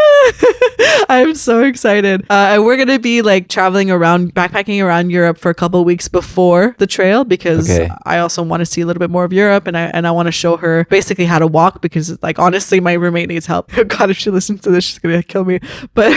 I'm so excited. And we're going to be like backpacking around Europe for a couple of weeks before the trail, because I also want to see a little bit more of Europe, and I want to show her basically how to walk, because like honestly my roommate needs help. God, if she listens to this, she's going to kill me. But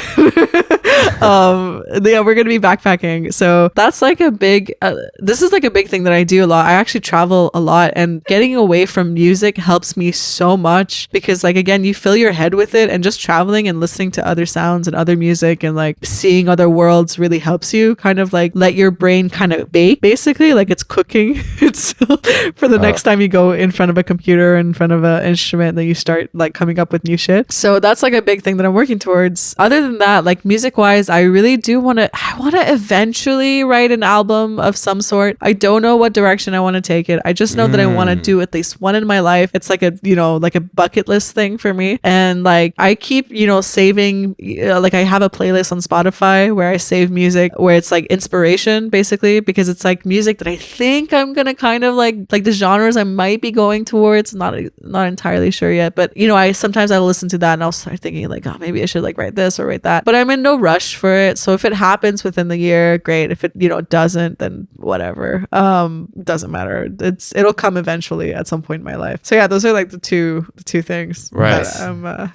yeah, we're going to be backpacking. So that's like a big, this is like a big thing that I do a lot. I actually travel a lot, and getting away from music helps me so much, because like, again, you fill your head with it, and just traveling and listening to other sounds and other music and like seeing other worlds really helps you kind of like let your brain kind of bake, basically, like it's cooking itself for the next time you go in front of a computer, in front of an instrument, then you start like coming up with new shit. So that's like a big thing that I'm working towards. Other than that, like music wise, I really do want to eventually write an album of some sort. I don't know what direction I want to take it. I just know that I want to do at least one in my life. It's like a, like a bucket list thing for me. And like I keep, saving, like I have a playlist on Spotify where I save music where it's like inspiration, basically, because it's like music that I think I'm gonna kind of like the genres I might be going towards. Not entirely sure yet, but sometimes I'll listen to that and I'll start thinking like, oh, maybe I should like write this or write that. But I'm in no rush for it. So if it happens within the year, great. If it doesn't, then whatever. Doesn't matter. It'll come eventually at some point in my life. So yeah, those are like the two things. Right.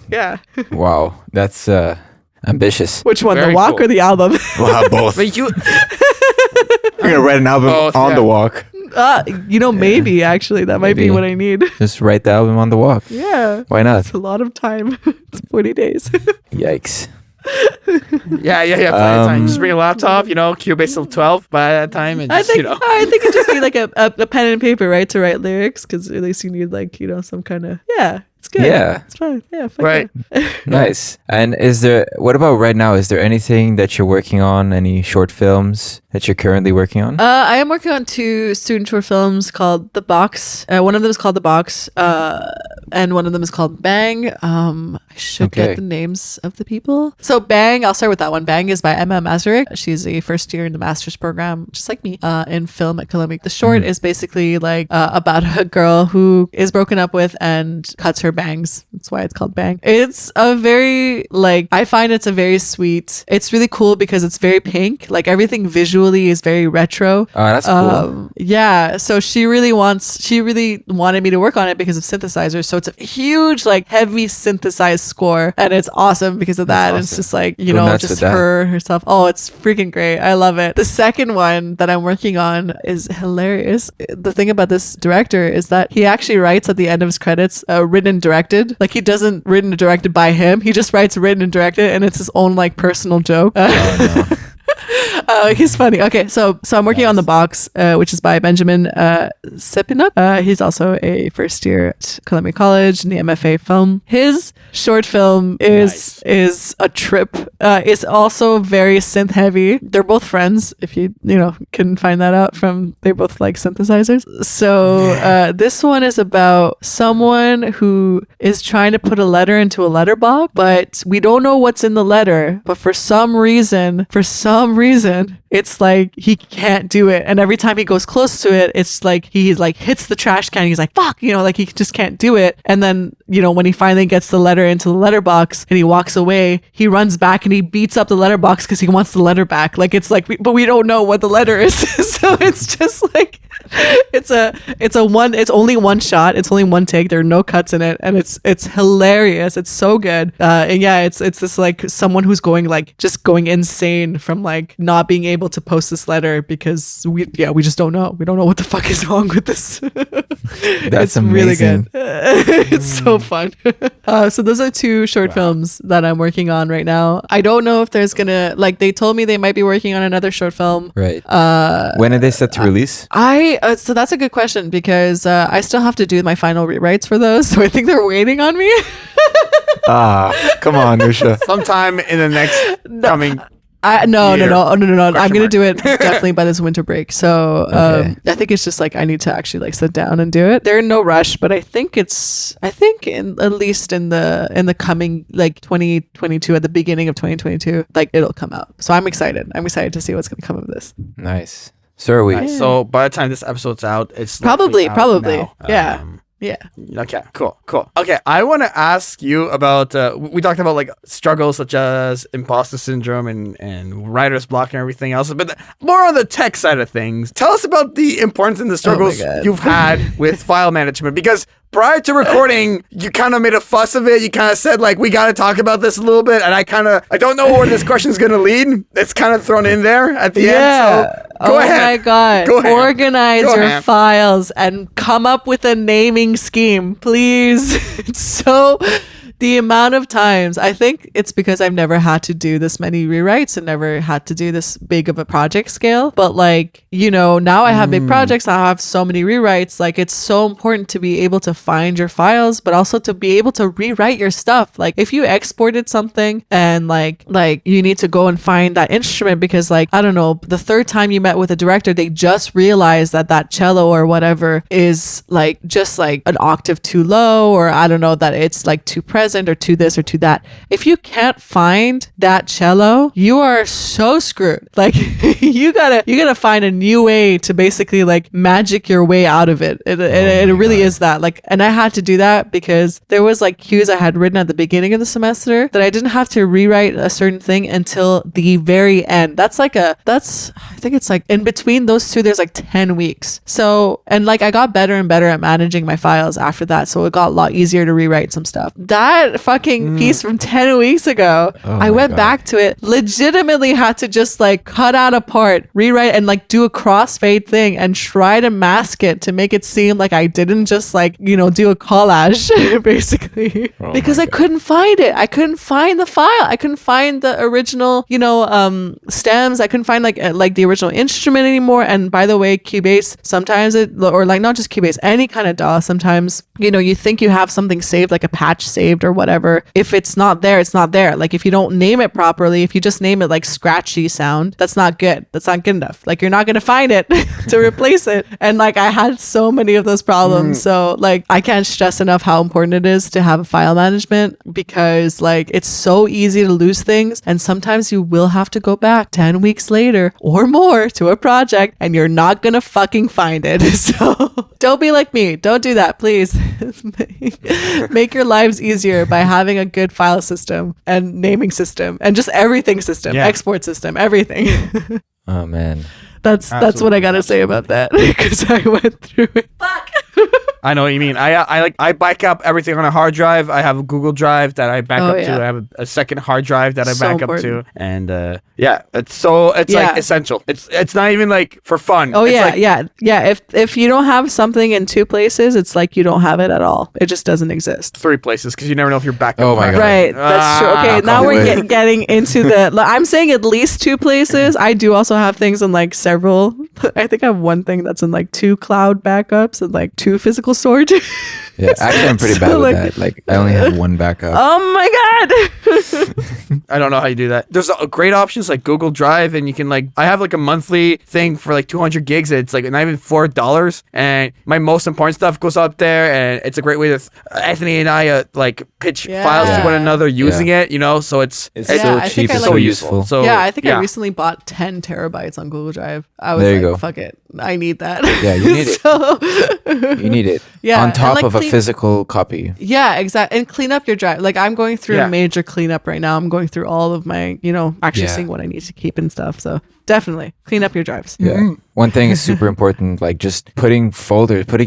Yeah. Wow, that's ambitious. Which one, Very the walk cool. or the album? Wow, both. But You're gonna write an album on the walk. Maybe actually that might be what I need. Just write the album on the walk. Yeah. Why not? It's a lot of time. It's 40 days. Yikes. Yeah. Plenty of time. Just bring a laptop, Cubase till 12 by that time, and I just, think you just need like a pen and paper, right, to write lyrics, because at least you need like some kind of it's good. Yeah. It's fine. Yeah. Right. Nice. And what about right now? Is there anything that you're working on? Any short films that you're currently working on? I am working on 2 student short films called The Box. One of them is called The Box, and one of them is called Bang. I should get the names of the people. So Bang, I'll start with that one. Bang is by Emma Masaryk. She's a first year in the master's program, just like me, in film at Columbia. The short is basically like about a girl who is broken up with and cuts her bangs. That's why it's called Bang. It's a very I find it's a very sweet. It's really cool because it's very pink. Like everything visually is very retro. Oh, that's cool. Yeah. So she really wanted me to work on it because of synthesizers. So it's a huge heavy synthesized score, and it's awesome because of that. Awesome. It's just just herself. Oh, it's freaking great. I love it. The second one that I'm working on is hilarious. The thing about this director is that he actually writes at the end of his credits written and directed. Like he doesn't written and directed by him. He just writes written and directed, and it's his own personal joke. Oh, no. He's funny. Okay, so I'm working on The Box, which is by Benjamin Sepinuk. He's also a first year at Columbia College in the MFA film. His short film is a trip. It's also very synth heavy. They're both friends, if you can find that out from, they both like synthesizers. So this one is about someone who is trying to put a letter into a letterbox, but we don't know what's in the letter. But for some reason, it's like he can't do it, and every time he goes close to it, it's like he hits the trash can. He's like, fuck, he just can't do it. And then when he finally gets the letter into the letterbox and he walks away, he runs back and he beats up the letterbox because he wants the letter back. But we don't know what the letter is. So it's just it's only one shot, it's only one take, there are no cuts in it, and it's hilarious. It's so good. And yeah, it's this someone who's going insane from not being able to post this letter because we just don't know what the fuck is wrong with this. That's amazing. Really good. It's so fun. So those are 2 short films that I'm working on right now. I don't know if there's gonna they told me they might be working on another short film. Right. When are they set to release? So that's a good question because I still have to do my final rewrites for those. So I think they're waiting on me. Come on, Neusha. Sometime in the next coming. No. I'm gonna do it definitely by this winter break. So I think it's just I need to actually sit down and do it. They're in no rush, but I think at least in the coming 2022, at the beginning of 2022, it'll come out. So I'm excited. I'm excited to see what's gonna come of this. Nice. So are we. Nice. So by the time this episode's out, it's probably out now. Yeah. Yeah. Okay, cool. Okay, I want to ask you about, we talked about like struggles such as imposter syndrome and writer's block and everything else, but more on the tech side of things. Tell us about the importance and the struggles you've had with file management, because prior to recording, you kind of made a fuss of it. You kind of said, like, we got to talk about this a little bit. And I don't know where this question is going to lead. It's kind of thrown in there at the end. So go ahead. Oh my God. Organize your files and come up with a naming scheme, please. It's so... The amount of times, I think it's because I've never had to do this many rewrites and never had to do this big of a project scale. But like, you know, now I have big projects. I have so many rewrites. Like, it's so important to be able to find your files, but also to be able to rewrite your stuff. Like, if you exported something and like you need to go and find that instrument because, like, I don't know, the third time you met with a director, they just realized that cello or whatever is like just like an octave too low, or I don't know, that it's like too present or to this or to that. If you can't find that cello, you are so screwed. Like, you gotta find a new way to basically like magic your way out of it. It really is that. Like, and I had to do that because there was like cues I had written at the beginning of the semester that I didn't have to rewrite a certain thing until the very end. I think it's like in between those two, there's like 10 weeks. So, and like I got better and better at managing my files after that. So it got a lot easier to rewrite some stuff. That fucking piece from 10 weeks ago, I went back to it, legitimately had to just like cut out a part, rewrite, and like do a crossfade thing and try to mask it to make it seem like I didn't just like, you know, do a collage basically, because I couldn't find it. I couldn't find the file. I couldn't find the original, you know, stems. I couldn't find like the original instrument anymore. And by the way, Cubase, sometimes or like not just Cubase, any kind of DAW, sometimes, you know, you think you have something saved, like a patch saved or whatever. If it's not there, it's not there. Like, if you don't name it properly, if you just name it like scratchy sound, that's not good. That's not good enough. Like, you're not going to find it to replace it. And like, I had so many of those problems. So like, I can't stress enough how important it is to have a file management, because like, it's so easy to lose things. And sometimes you will have to go back 10 weeks later or more to a project and you're not going to fucking find it. So don't be like me. Don't do that, please. Make your lives easier by having a good file system and naming system and just everything system, export system, everything. Oh man. That's what I gotta say about that, because I went through it. Fuck. I know what you mean. I back up everything on a hard drive. I have a Google Drive that I back up to. I have a second hard drive that I back up to. And it's like essential. It's not even like for fun. Oh yeah. If you don't have something in two places, it's like you don't have it at all. It just doesn't exist. 3 places, because you never know if you're back up. Oh my God. Right. That's true. Okay, now we're getting into the. I'm saying at least 2 places. I do also have things in like several. I think I have one thing that's in like 2 cloud backups and like 2 physical storage. Yeah, actually, I'm pretty bad with that. Like, I only have 1 backup. Oh my God. I don't know how you do that. There's great options like Google Drive, and you can like, I have like a monthly thing for like 200 gigs. It's like not even $4, and my most important stuff goes up there, and it's a great way to Anthony and I like pitch files to one another using it. You know, so it's so cheap and so useful. So I think I recently bought 10 terabytes on Google Drive. I was like, fuck it, I need that. Yeah, you need it. You need it. Yeah, on top of a physical copy. Yeah, exactly. And clean up your drive. Like, I'm going through a major cleanup right now. I'm going through all of my, you know, actually seeing what I need to keep and stuff. So definitely clean up your drives. Yeah. One thing is super important, like just putting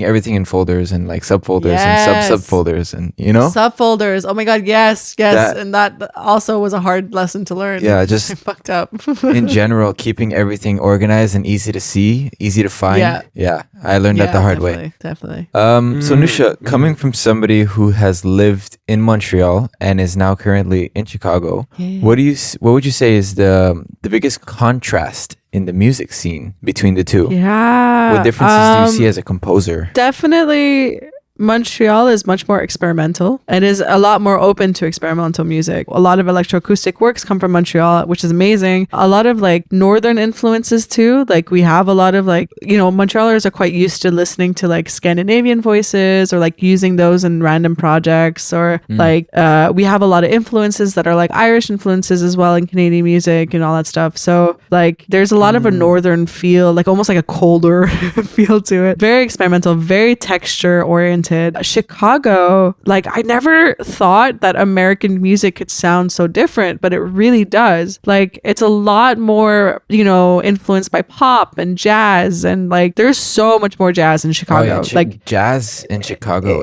everything in folders and like subfolders and subfolders, and you know, subfolders. Oh my God, yes. And that also was a hard lesson to learn. Yeah, just I fucked up. In general, keeping everything organized and easy to see, easy to find. Yeah, I learned that the hard way. Definitely. So Neusha, coming from somebody who has lived in Montreal and is now currently in Chicago, what would you say is the biggest contrast in the music scene between the two? Yeah. What differences do you see as a composer? Definitely Montreal is much more experimental and is a lot more open to experimental music. A lot of electroacoustic works come from Montreal, which is amazing. A lot of like northern influences too. Like we have a lot of like, you know, Montrealers are quite used to listening to like Scandinavian voices or like using those in random projects, or like we have a lot of influences that are like Irish influences as well in Canadian music and all that stuff. So like there's a lot of a northern feel, like almost like a colder feel to it. Very experimental, very texture oriented. oriented. Chicago, like I never thought that American music could sound so different, but it really does. Like it's a lot more, you know, influenced by pop and jazz, and like there's so much more jazz in Chicago. Oh, yeah. Like jazz in Chicago,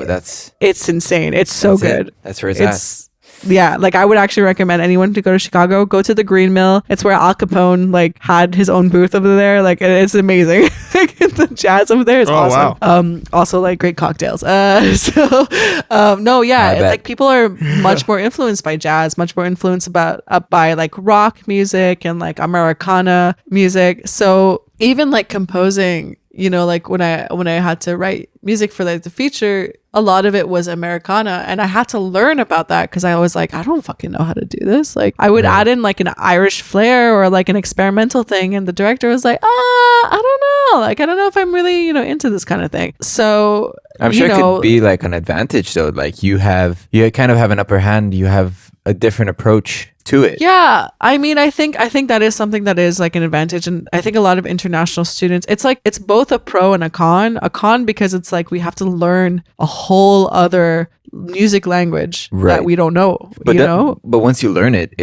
it's insane. It's so good. That's where it's at. Yeah, like I would actually recommend anyone to go to Chicago. Go to the Green Mill. It's where Al Capone like had his own booth over there. Like it's amazing. The jazz over there is awesome. Wow. Also like great cocktails. No, yeah, like people are much more influenced by jazz, much more influenced by like rock music and like Americana music. So even like composing, you know, like when I had to write music for like the feature, a lot of it was Americana, and I had to learn about that because I was like, I don't fucking know how to do this. Like I would add in like an Irish flair or like an experimental thing, and the director was like, I don't know, like I don't know if I'm really, you know, into this kind of thing. So I'm sure it could be like an advantage though. Like you kind of have an upper hand. You have a different approach to it. Yeah, I mean, I think that is something that is like an advantage, and I think a lot of international students, it's like it's both a pro and a con. A con because it's like we have to learn a whole other music language that we don't know. But once you learn it,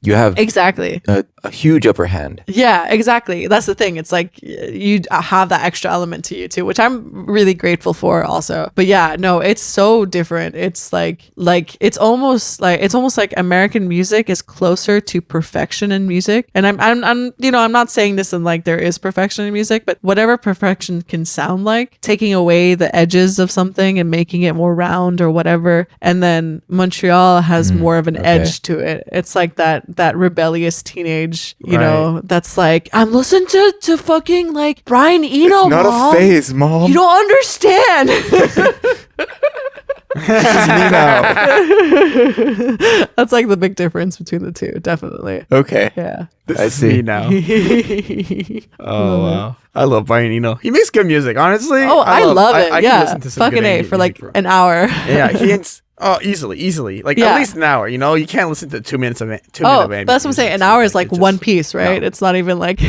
you have exactly a huge upper hand. Yeah, exactly. That's the thing. It's like you have that extra element to you too, which I'm really grateful for also. But yeah, no, it's so different. It's like it's almost like American music is closer to perfection in music. And I'm you know, I'm not saying this in like there is perfection in music, but whatever perfection can sound like, taking away the edges of something and making it more round or whatever. And then Montreal has more of an edge to it. It's like that rebellious teenage, you know, that's like, I'm listening to fucking like Brian Eno, it's not Mom. a phase, Mom. You don't understand. That's like the big difference between the two, definitely. Okay. Yeah. I see now. Oh wow, I love Brian Eno. He makes good music, honestly. Oh, I love it. I yeah, can listen to some fucking good A music for like an hour. Yeah, easily. Like at least an hour. You know, you can't listen to 2 minutes of it. But that's what I'm saying. An hour is like one piece, right? No. It's not even like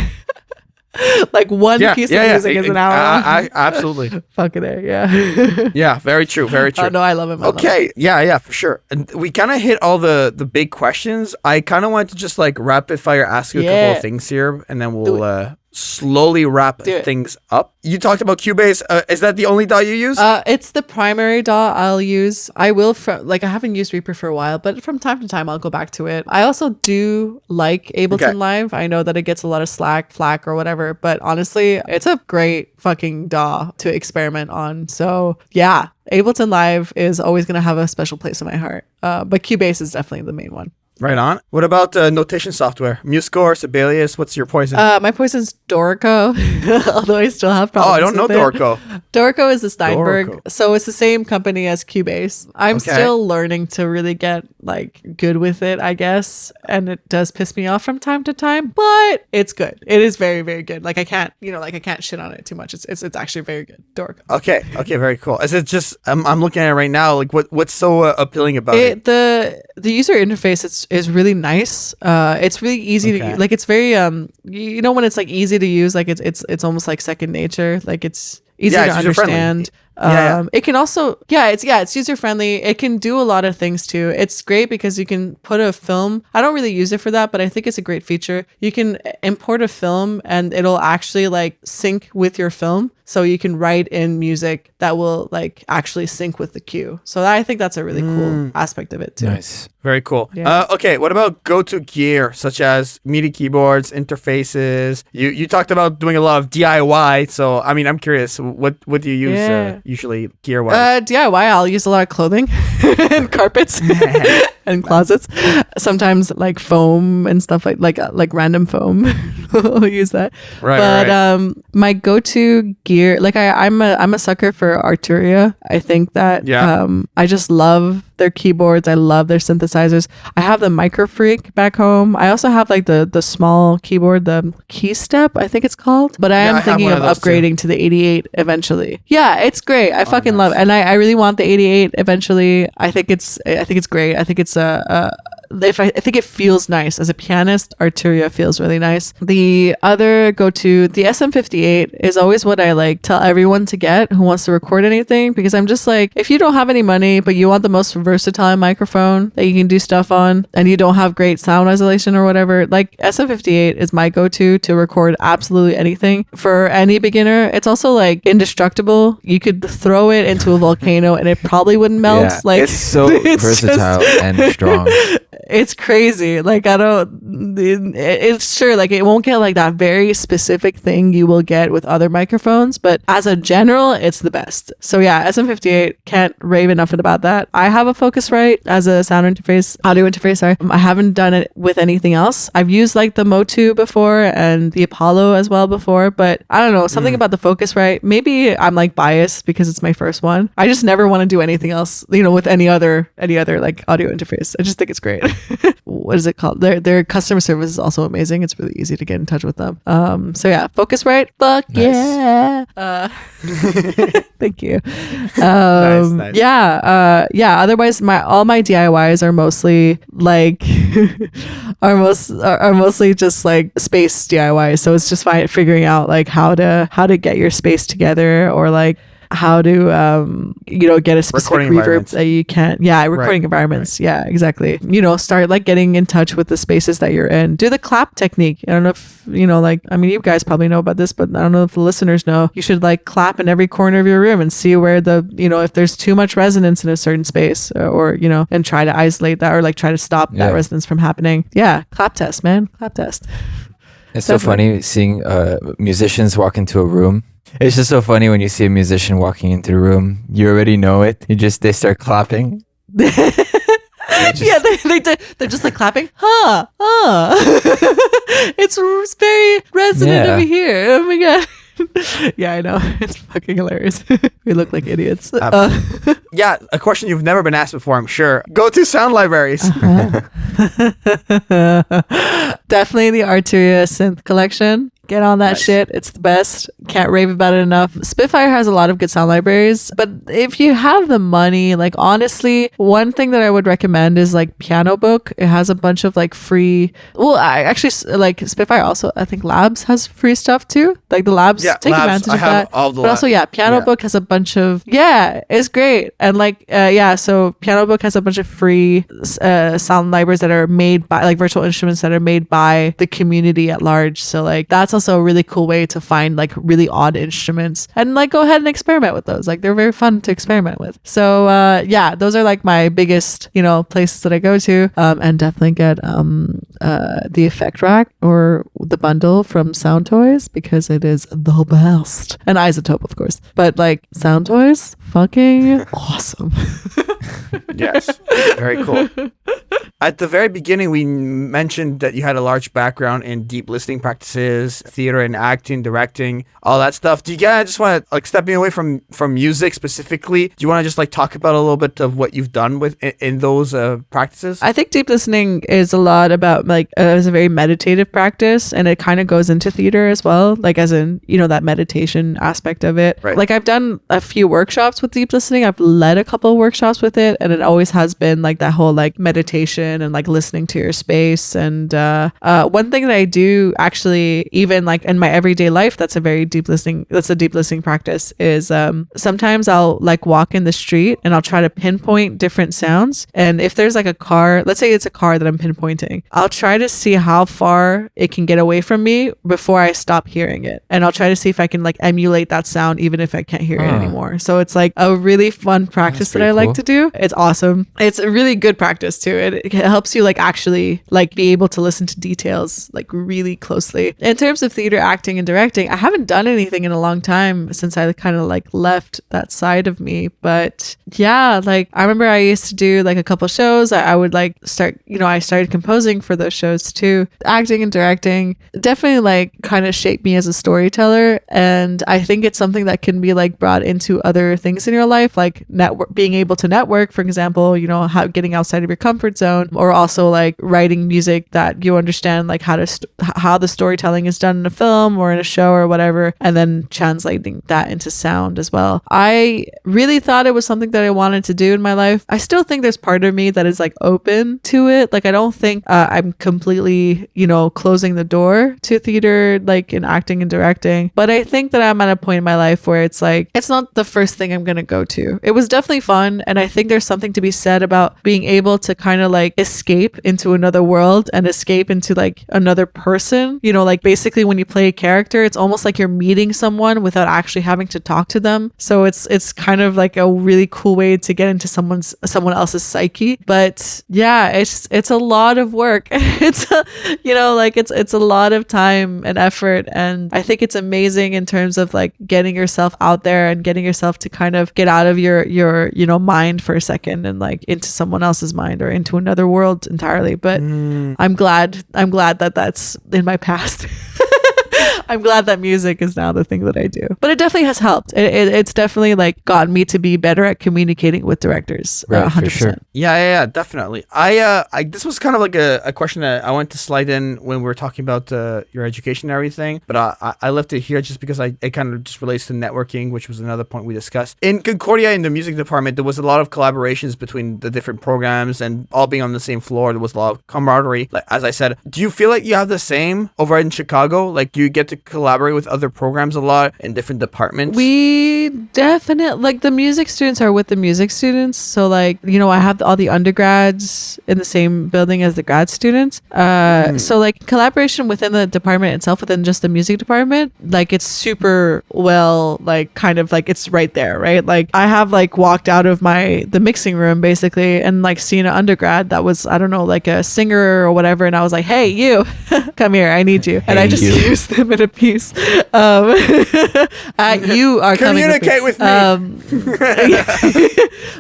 like one piece of music is an hour. Absolutely. Fucking A, yeah. Yeah, very true. No, I love it. Okay, yeah, for sure. And we kind of hit all the big questions. I kind of wanted to just like rapid fire ask you a couple of things here, and then we'll slowly wrap things up. You talked about Cubase. Is that the only DAW you use? It's the primary DAW I'll use. I will, I haven't used Reaper for a while, but from time to time I'll go back to it. I also do like Ableton Live. I know that it gets a lot of flack or whatever, but honestly, it's a great fucking DAW to experiment on. So yeah, Ableton Live is always going to have a special place in my heart. But Cubase is definitely the main one. Right on. What about notation software? MuseScore, Sibelius, what's your poison? My poison's Dorico, although I still have problems. Oh, I don't know Dorico. Dorico is the Steinberg, so it's the same company as Cubase. I'm still learning to really get like good with it, I guess, and it does piss me off from time to time, but it's good. It is very, very good. Like I can't shit on it too much. It's actually very good. Dorico. Okay, very cool. Is it just? I'm looking at it right now. Like what's so appealing about it? The user interface is really nice. It's really easy to like. It's very you know when it's like easy to use, like it's almost like second nature. Like it's easy to understand. It can also it's user friendly. It can do a lot of things too. It's great because you can put a film. I don't really use it for that, but I think it's a great feature. You can import a film and it'll actually like sync with your film. So you can write in music that will like actually sync with the cue. So I think that's a really cool aspect of it too. Nice. Very cool. Yeah. Okay, what about go-to gear such as MIDI keyboards, interfaces? You talked about doing a lot of DIY. So I mean, I'm curious, what do you use usually gear-wise? DIY, I'll use a lot of clothing and carpets and closets. Sometimes like foam and stuff like random foam. I'll use that. But my go-to gear, like I'm a sucker for Arturia. I think that I just love their keyboards. I love their synthesizers. I have the Micro Freak back home. I also have like the small keyboard, the Keystep, I think it's called. But I am thinking of upgrading to the 88 eventually. Yeah, it's great. I fucking love it. And I really want the 88 eventually. I think it's great. I think it's I think it feels nice. As a pianist, Arturia feels really nice. The other go-to, the SM58 is always what I like tell everyone to get who wants to record anything, because I'm just like, if you don't have any money, but you want the most versatile microphone that you can do stuff on, and you don't have great sound isolation or whatever, like SM58 is my go-to to record absolutely anything. For any beginner, it's also like indestructible. You could throw it into a volcano and it probably wouldn't melt. Yeah, Like, it's so versatile and strong. It's crazy. Like, it's sure, like, it won't get like that very specific thing you will get with other microphones, but as a general, it's the best. So yeah, SM58, can't rave enough about that. I have a Focusrite as a audio interface, sorry. I haven't done it with anything else. I've used like the Motu before and the Apollo as well before, but I don't know, something about the Focusrite. Maybe I'm like biased because it's my first one. I just never want to do anything else, with any other like audio interface. I just think it's great. What is it called? Their customer service is also amazing. It's really easy to get in touch with them. So yeah, Focusrite. Fuck nice. Yeah. Thank you. Nice. Yeah. Otherwise, all my DIYs are mostly like are mostly just like space DIYs. So it's just figuring out like how to get your space together, or like how to get a specific reverb that you can't recording environments. Yeah, exactly. Start like getting in touch with the spaces that you're in. Do the clap technique. I don't know if you guys probably know about this, but I don't know if the listeners know. You should like clap in every corner of your room and see where if there's too much resonance in a certain space, or and try to isolate that, or like try to stop that resonance from happening. Yeah, clap test, man. Clap test. It's so funny seeing musicians walk into a room. It's just so funny when you see a musician walking into the room. You already know it. They start clapping. They're just like clapping. It's very resonant over here. Oh my god. Yeah, I know. It's fucking hilarious. We look like idiots. Yeah, a question you've never been asked before, I'm sure. Go to sound libraries. Definitely the Arturia synth collection. Get on that shit. It's the best. Can't rave about it enough. Spitfire has a lot of good sound libraries, but if you have the money, like honestly, one thing that I would recommend is like Piano Book. It has a bunch of like free. Well, I actually like Spitfire also. I think Labs has free stuff too. Like the Labs take advantage of that. But also, Piano Book has a bunch of it's great. And like so Piano Book has a bunch of free sound libraries that are made by like virtual instruments that are made by the community at large. So like that's also a really cool way to find like really odd instruments and like go ahead and experiment with those. Like they're very fun to experiment with. So those are like my biggest places that I go to, and definitely get the effect rack or the bundle from Sound Toys, because it is the best, and Isotope of course, but like Sound Toys fucking awesome. Yes, very cool. At the very beginning, we mentioned that you had a large background in deep listening practices, theater and acting, directing, all that stuff. Do you guys just want to, like, stepping away from music specifically, do you want to just like talk about a little bit of what you've done in those practices? I think deep listening is a lot about like it's a very meditative practice, and it kind of goes into theater as well, like as in that meditation aspect of it. Right. Like I've done a few workshops with deep listening. I've led a couple of workshops with it, and it always has been like that whole like meditation and like listening to your space. And one thing that I do actually, even like in my everyday life, that's a deep listening practice, is sometimes I'll like walk in the street and I'll try to pinpoint different sounds. And if there's like a car, let's say it's a car that I'm pinpointing, I'll try to see how far it can get away from me before I stop hearing it. And I'll try to see if I can like emulate that sound even if I can't hear it anymore. So it's like a really fun practice that I like to do. It's awesome. It's a really good practice too. It helps you like actually like be able to listen to details like really closely. In terms of theater, acting, and directing, I haven't done anything in a long time since I kind of like left that side of me. But yeah, like I remember I used to do like a couple shows. I would like start, I started composing for those shows too. Acting and directing definitely like kind of shaped me as a storyteller. And I think it's something that can be like brought into other things in your life, like being able to network, for example. example, you know, getting outside of your comfort zone, or also like writing music that you understand like how the storytelling is done in a film or in a show or whatever, and then translating that into sound as well. I really thought it was something that I wanted to do in my life. I still think there's part of me that is like open to it. Like I don't think I'm completely, you know, closing the door to theater, like in acting and directing, but I think that I'm at a point in my life where it's like, it's not the first thing I'm gonna go to. It was definitely fun, and I think there's something to be said about being able to kind of like escape into another world and escape into like another person. You know, like basically when you play a character, it's almost like you're meeting someone without actually having to talk to them. So it's kind of like a really cool way to get into someone else's psyche. But yeah, it's a lot of work. It's you know, like it's a lot of time and effort, and I think it's amazing in terms of like getting yourself out there and getting yourself to kind of get out of your you know, mind for a second and like into someone else's mind or into another world entirely. But I'm glad that that's in my past. I'm glad that music is now the thing that I do. But it definitely has helped. It's definitely like got me to be better at communicating with directors. Right, 100%. for sure. Yeah, definitely. I this was kind of like a question that I wanted to slide in when we were talking about your education and everything, but I left it here just because it kind of just relates to networking, which was another point we discussed. In Concordia, in the music department, there was a lot of collaborations between the different programs, and all being on the same floor, there was a lot of camaraderie. Like, as I said, do you feel like you have the same over in Chicago? Like, do you get to collaborate with other programs a lot in different departments? We definitely, like, the music students are with the music students. So, like, you know, I have all the undergrads in the same building as the grad students. So, like, collaboration within the department itself, within just the music department, like, it's super well, like, kind of like it's right there, right? Like, I have like walked out of the mixing room basically and like seen an undergrad that was, I don't know, like a singer or whatever, and I was like, hey, you come here, I need you. And I just used them in a piece. You are communicate with me.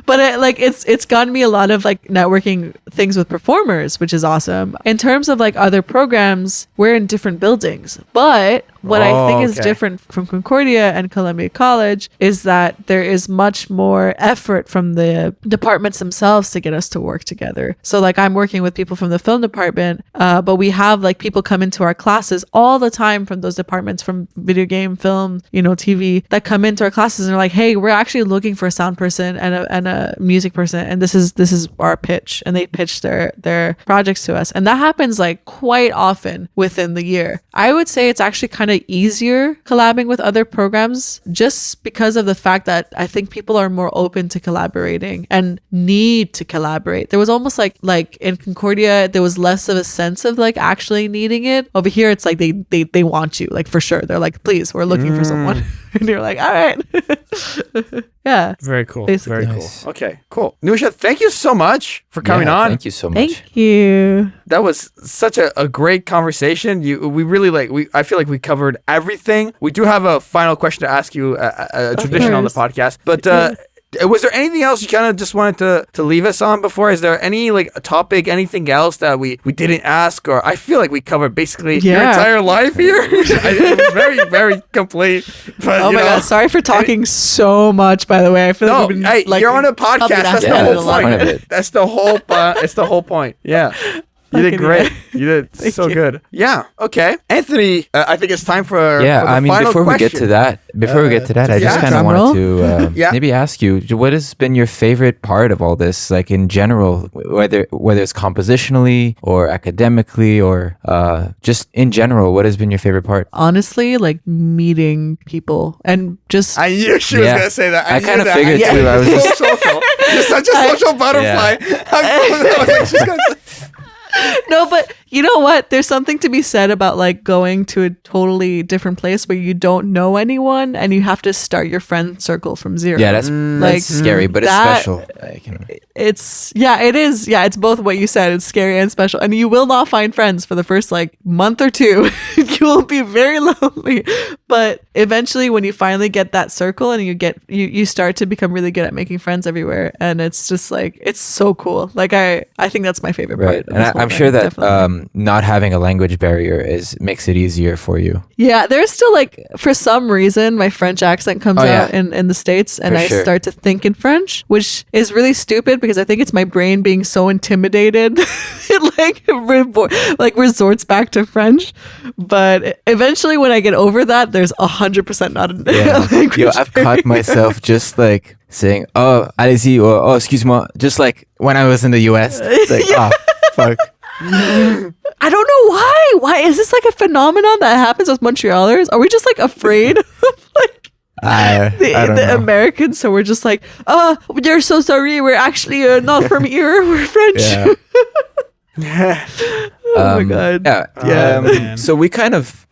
But it's gotten me a lot of like networking things with performers, which is awesome. In terms of like other programs, we're in different buildings, but what I think is different from Concordia and Columbia College is that there is much more effort from the departments themselves to get us to work together. So like I'm working with people from the film department, but we have like people come into our classes all the time from those departments, from video game, film, you know, TV, that come into our classes and are like, hey, we're actually looking for a sound person and a music person, and this is our pitch, and they pitch their projects to us. And that happens like quite often within the year. I would say it's actually kind of easier collabing with other programs just because of the fact that I think people are more open to collaborating and need to collaborate. There was almost like in Concordia, there was less of a sense of like actually needing it. Over here, it's like they want you, like, for sure. They're like, please, we're looking for someone. And you're like, all right. Yeah. Very cool. Basically. Very cool. Okay, cool. Neusha, thank you so much for coming on. Thank you so much. Thank you. That was such a great conversation. We really I feel like we covered everything. We do have a final question to ask you, a tradition on the podcast, but was there anything else you kind of just wanted to leave us on before? Is there any like a topic, anything else that we didn't ask? Or I feel like we covered basically your entire life here. It was very, very complete. But, oh my God, sorry for talking so much, by the way. I feel like we've been, like, you're on a podcast. That's the whole point. That's the whole it's the whole point. Yeah. You did great. You did so good. Yeah. Okay. Anthony, I think it's time for I mean, before we get to that, I just kind of wanted to maybe ask you, what has been your favorite part of all this, like in general, whether it's compositionally or academically or just in general, what has been your favorite part? Honestly, like meeting people and just... I knew she was going to say that. I kind of figured too. I was just social. You're such a social butterfly. I was like, she's going to say... No, but you know what? There's something to be said about like going to a totally different place where you don't know anyone and you have to start your friend circle from zero. Yeah, that's scary, but it's special. It is. Yeah, it's both what you said. It's scary and special. And you will not find friends for the first like month or two. You will be very lonely. But eventually when you finally get that circle and you start to become really good at making friends everywhere. And it's just like, it's so cool. Like I think that's my favorite part. And I'm sure that not having a language barrier makes it easier for you. Yeah, there's still like, for some reason, my French accent comes out in the States, and I start to think in French, which is really stupid because I think it's my brain being so intimidated. It like resorts back to French. But eventually when I get over that, there's 100% not a language. Yo, I've caught myself just like saying, oh, allez-y, or oh, excuse-moi, just like when I was in the US. It's like, oh, fuck. I don't know why. Why is this like a phenomenon that happens with Montrealers? Are we just like afraid of like the Americans? So we're just like, oh, we're so sorry. We're actually not from here. We're French. Yeah. Oh my god. Yeah. So we kind of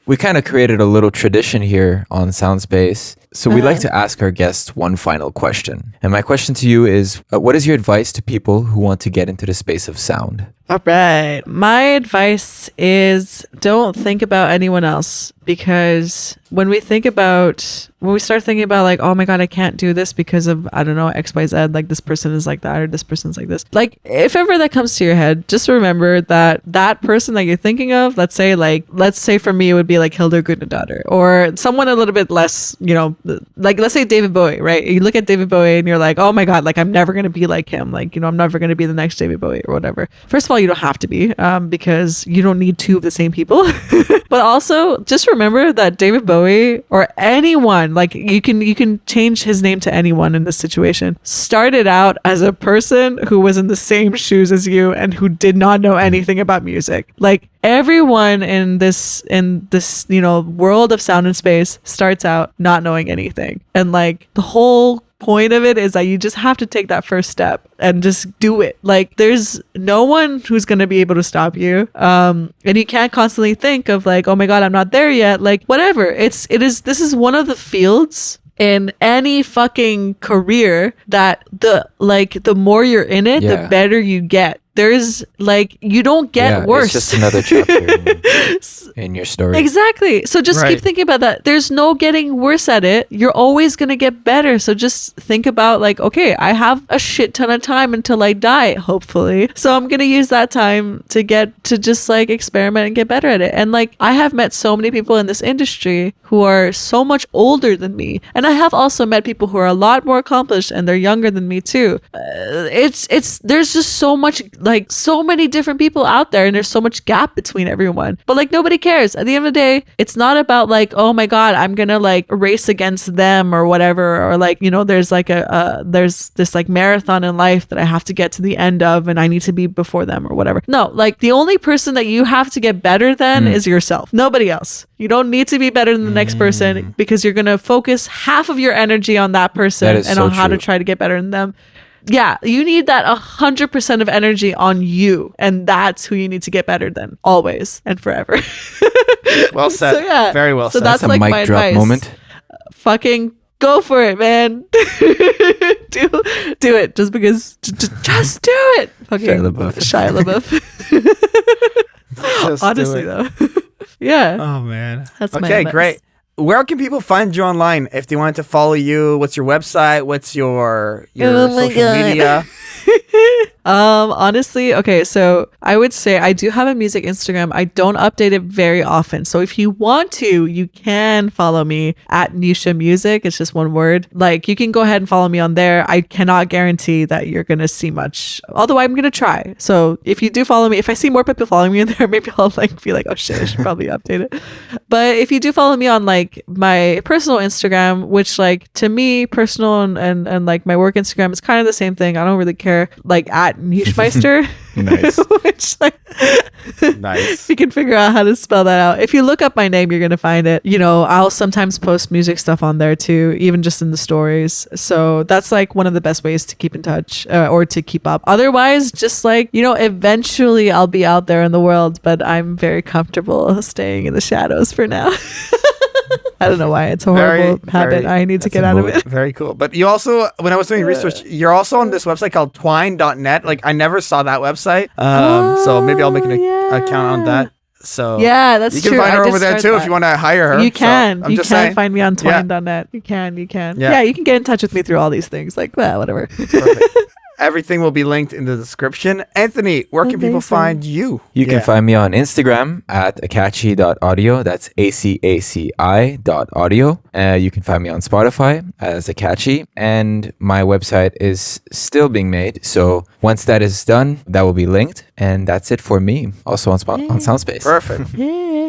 created a little tradition here on Soundspace. So we like to ask our guests one final question. And my question to you is, what is your advice to people who want to get into the space of sound? All right. My advice is don't think about anyone else, because when we start thinking about like, oh my God, I can't do this because of, I don't know, XYZ, like this person is like that or this person's like this. Like if ever that comes to your head, just remember that that person that you're thinking of, let's say for me, it would be like Hildur Guðnadóttir or someone a little bit less, like let's say David Bowie, right? You look at David Bowie and you're like, oh my God, like I'm never going to be like him. Like, I'm never going to be the next David Bowie or whatever. First of all, you don't have to be, because you don't need two of the same people. But also just remember that David Bowie or anyone, like you can change his name to anyone in this situation, started out as a person who was in the same shoes as you and who did not know anything about music. Like everyone in this world of sound and space starts out not knowing anything, and like the whole point of it is that you just have to take that first step and just do it. Like there's no one who's going to be able to stop you, and you can't constantly think of like, oh my God, I'm not there yet. Like whatever, this is one of the fields in any fucking career that the more you're in it, the better you get. There's like, you don't get worse. It's just another chapter in your story. Exactly. So just keep thinking about that. There's no getting worse at it. You're always going to get better. So just think about like, okay, I have a shit ton of time until I die, hopefully. So I'm going to use that time to just like experiment and get better at it. And like, I have met so many people in this industry who are so much older than me. And I have also met people who are a lot more accomplished and they're younger than me too. There's just so much, like so many different people out there, and there's so much gap between everyone, but like nobody cares. At the end of the day, it's not about like, oh my God, I'm gonna like race against them or whatever, or like, there's like there's this like marathon in life that I have to get to the end of and I need to be before them or whatever. No, like the only person that you have to get better than is yourself. Nobody else. You don't need to be better than the next person, because you're gonna focus half of your energy on that person and on how to try to get better than them. Yeah, you need that 100% of energy on you, and that's who you need to get better than, always and forever. Well said. So, yeah. Very well said. So that's like my advice. Moment. Fucking go for it, man. do it. Just because. Just do it. Fucking Shia LaBeouf. Honestly, though. Yeah. Oh man. That's my okay. advice. Great. Where can people find you online if they wanted to follow you? What's your website? What's your social media? Honestly, okay, so I would say I do have a music Instagram. I don't update it very often. So if you want to, you can follow me at Neusha Music. It's just one word. Like you can go ahead and follow me on there. I cannot guarantee that you're going to see much, although I'm going to try. So if you do follow me, if I see more people following me in there, maybe I'll like be like, oh shit, I should probably update it. But if you do follow me on like my personal Instagram, which like to me, personal and like my work Instagram is kind of the same thing. I don't really care. Like at Neuschmeister. Nice. Which like nice. You can figure out how to spell that out. If you look up my name, you're gonna find it. I'll sometimes post music stuff on there too, even just in the stories. So that's like one of the best ways to keep in touch or to keep up. Otherwise, just like, eventually I'll be out there in the world, but I'm very comfortable staying in the shadows for now. I don't know why. It's a horrible habit. I need to get out of it. Very cool. But you also, when I was doing research, you're also on this website called twine.net. Like, I never saw that website. So maybe I'll make an account on that. So yeah, that's true. You can find her over there too if you want to hire her. You can. So you can find me on twine.net. You can. Yeah, you can get in touch with me through all these things. Like, whatever. Perfect. Everything will be linked in the description. Anthony, where can people find you? You can find me on Instagram at akachi.audio. That's ACACI.audio. You can find me on Spotify as Akachi. And my website is still being made. So once that is done, that will be linked. And that's it for me. Also on Soundspace. Perfect.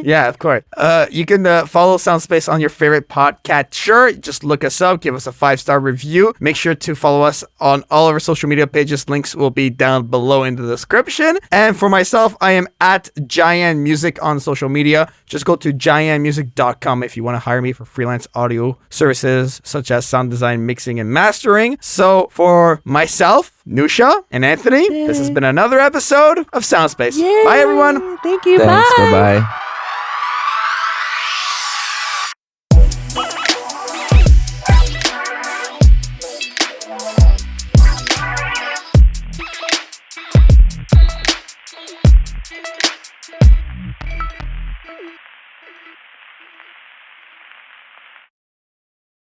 Yeah, of course. You can follow Soundspace on your favorite podcatcher. Just look us up. Give us a 5-star review. Make sure to follow us on all of our social media pages. Links will be down below in the description. And for myself, I am at Jaian Music on social media. Just go to jaianmusic.com if you want to hire me for freelance audio services such as sound design, mixing, and mastering. So for myself, Neusha, and Anthony, this has been another episode of Soundspace. Bye, everyone. Thank you. Thanks. Bye. Bye-bye.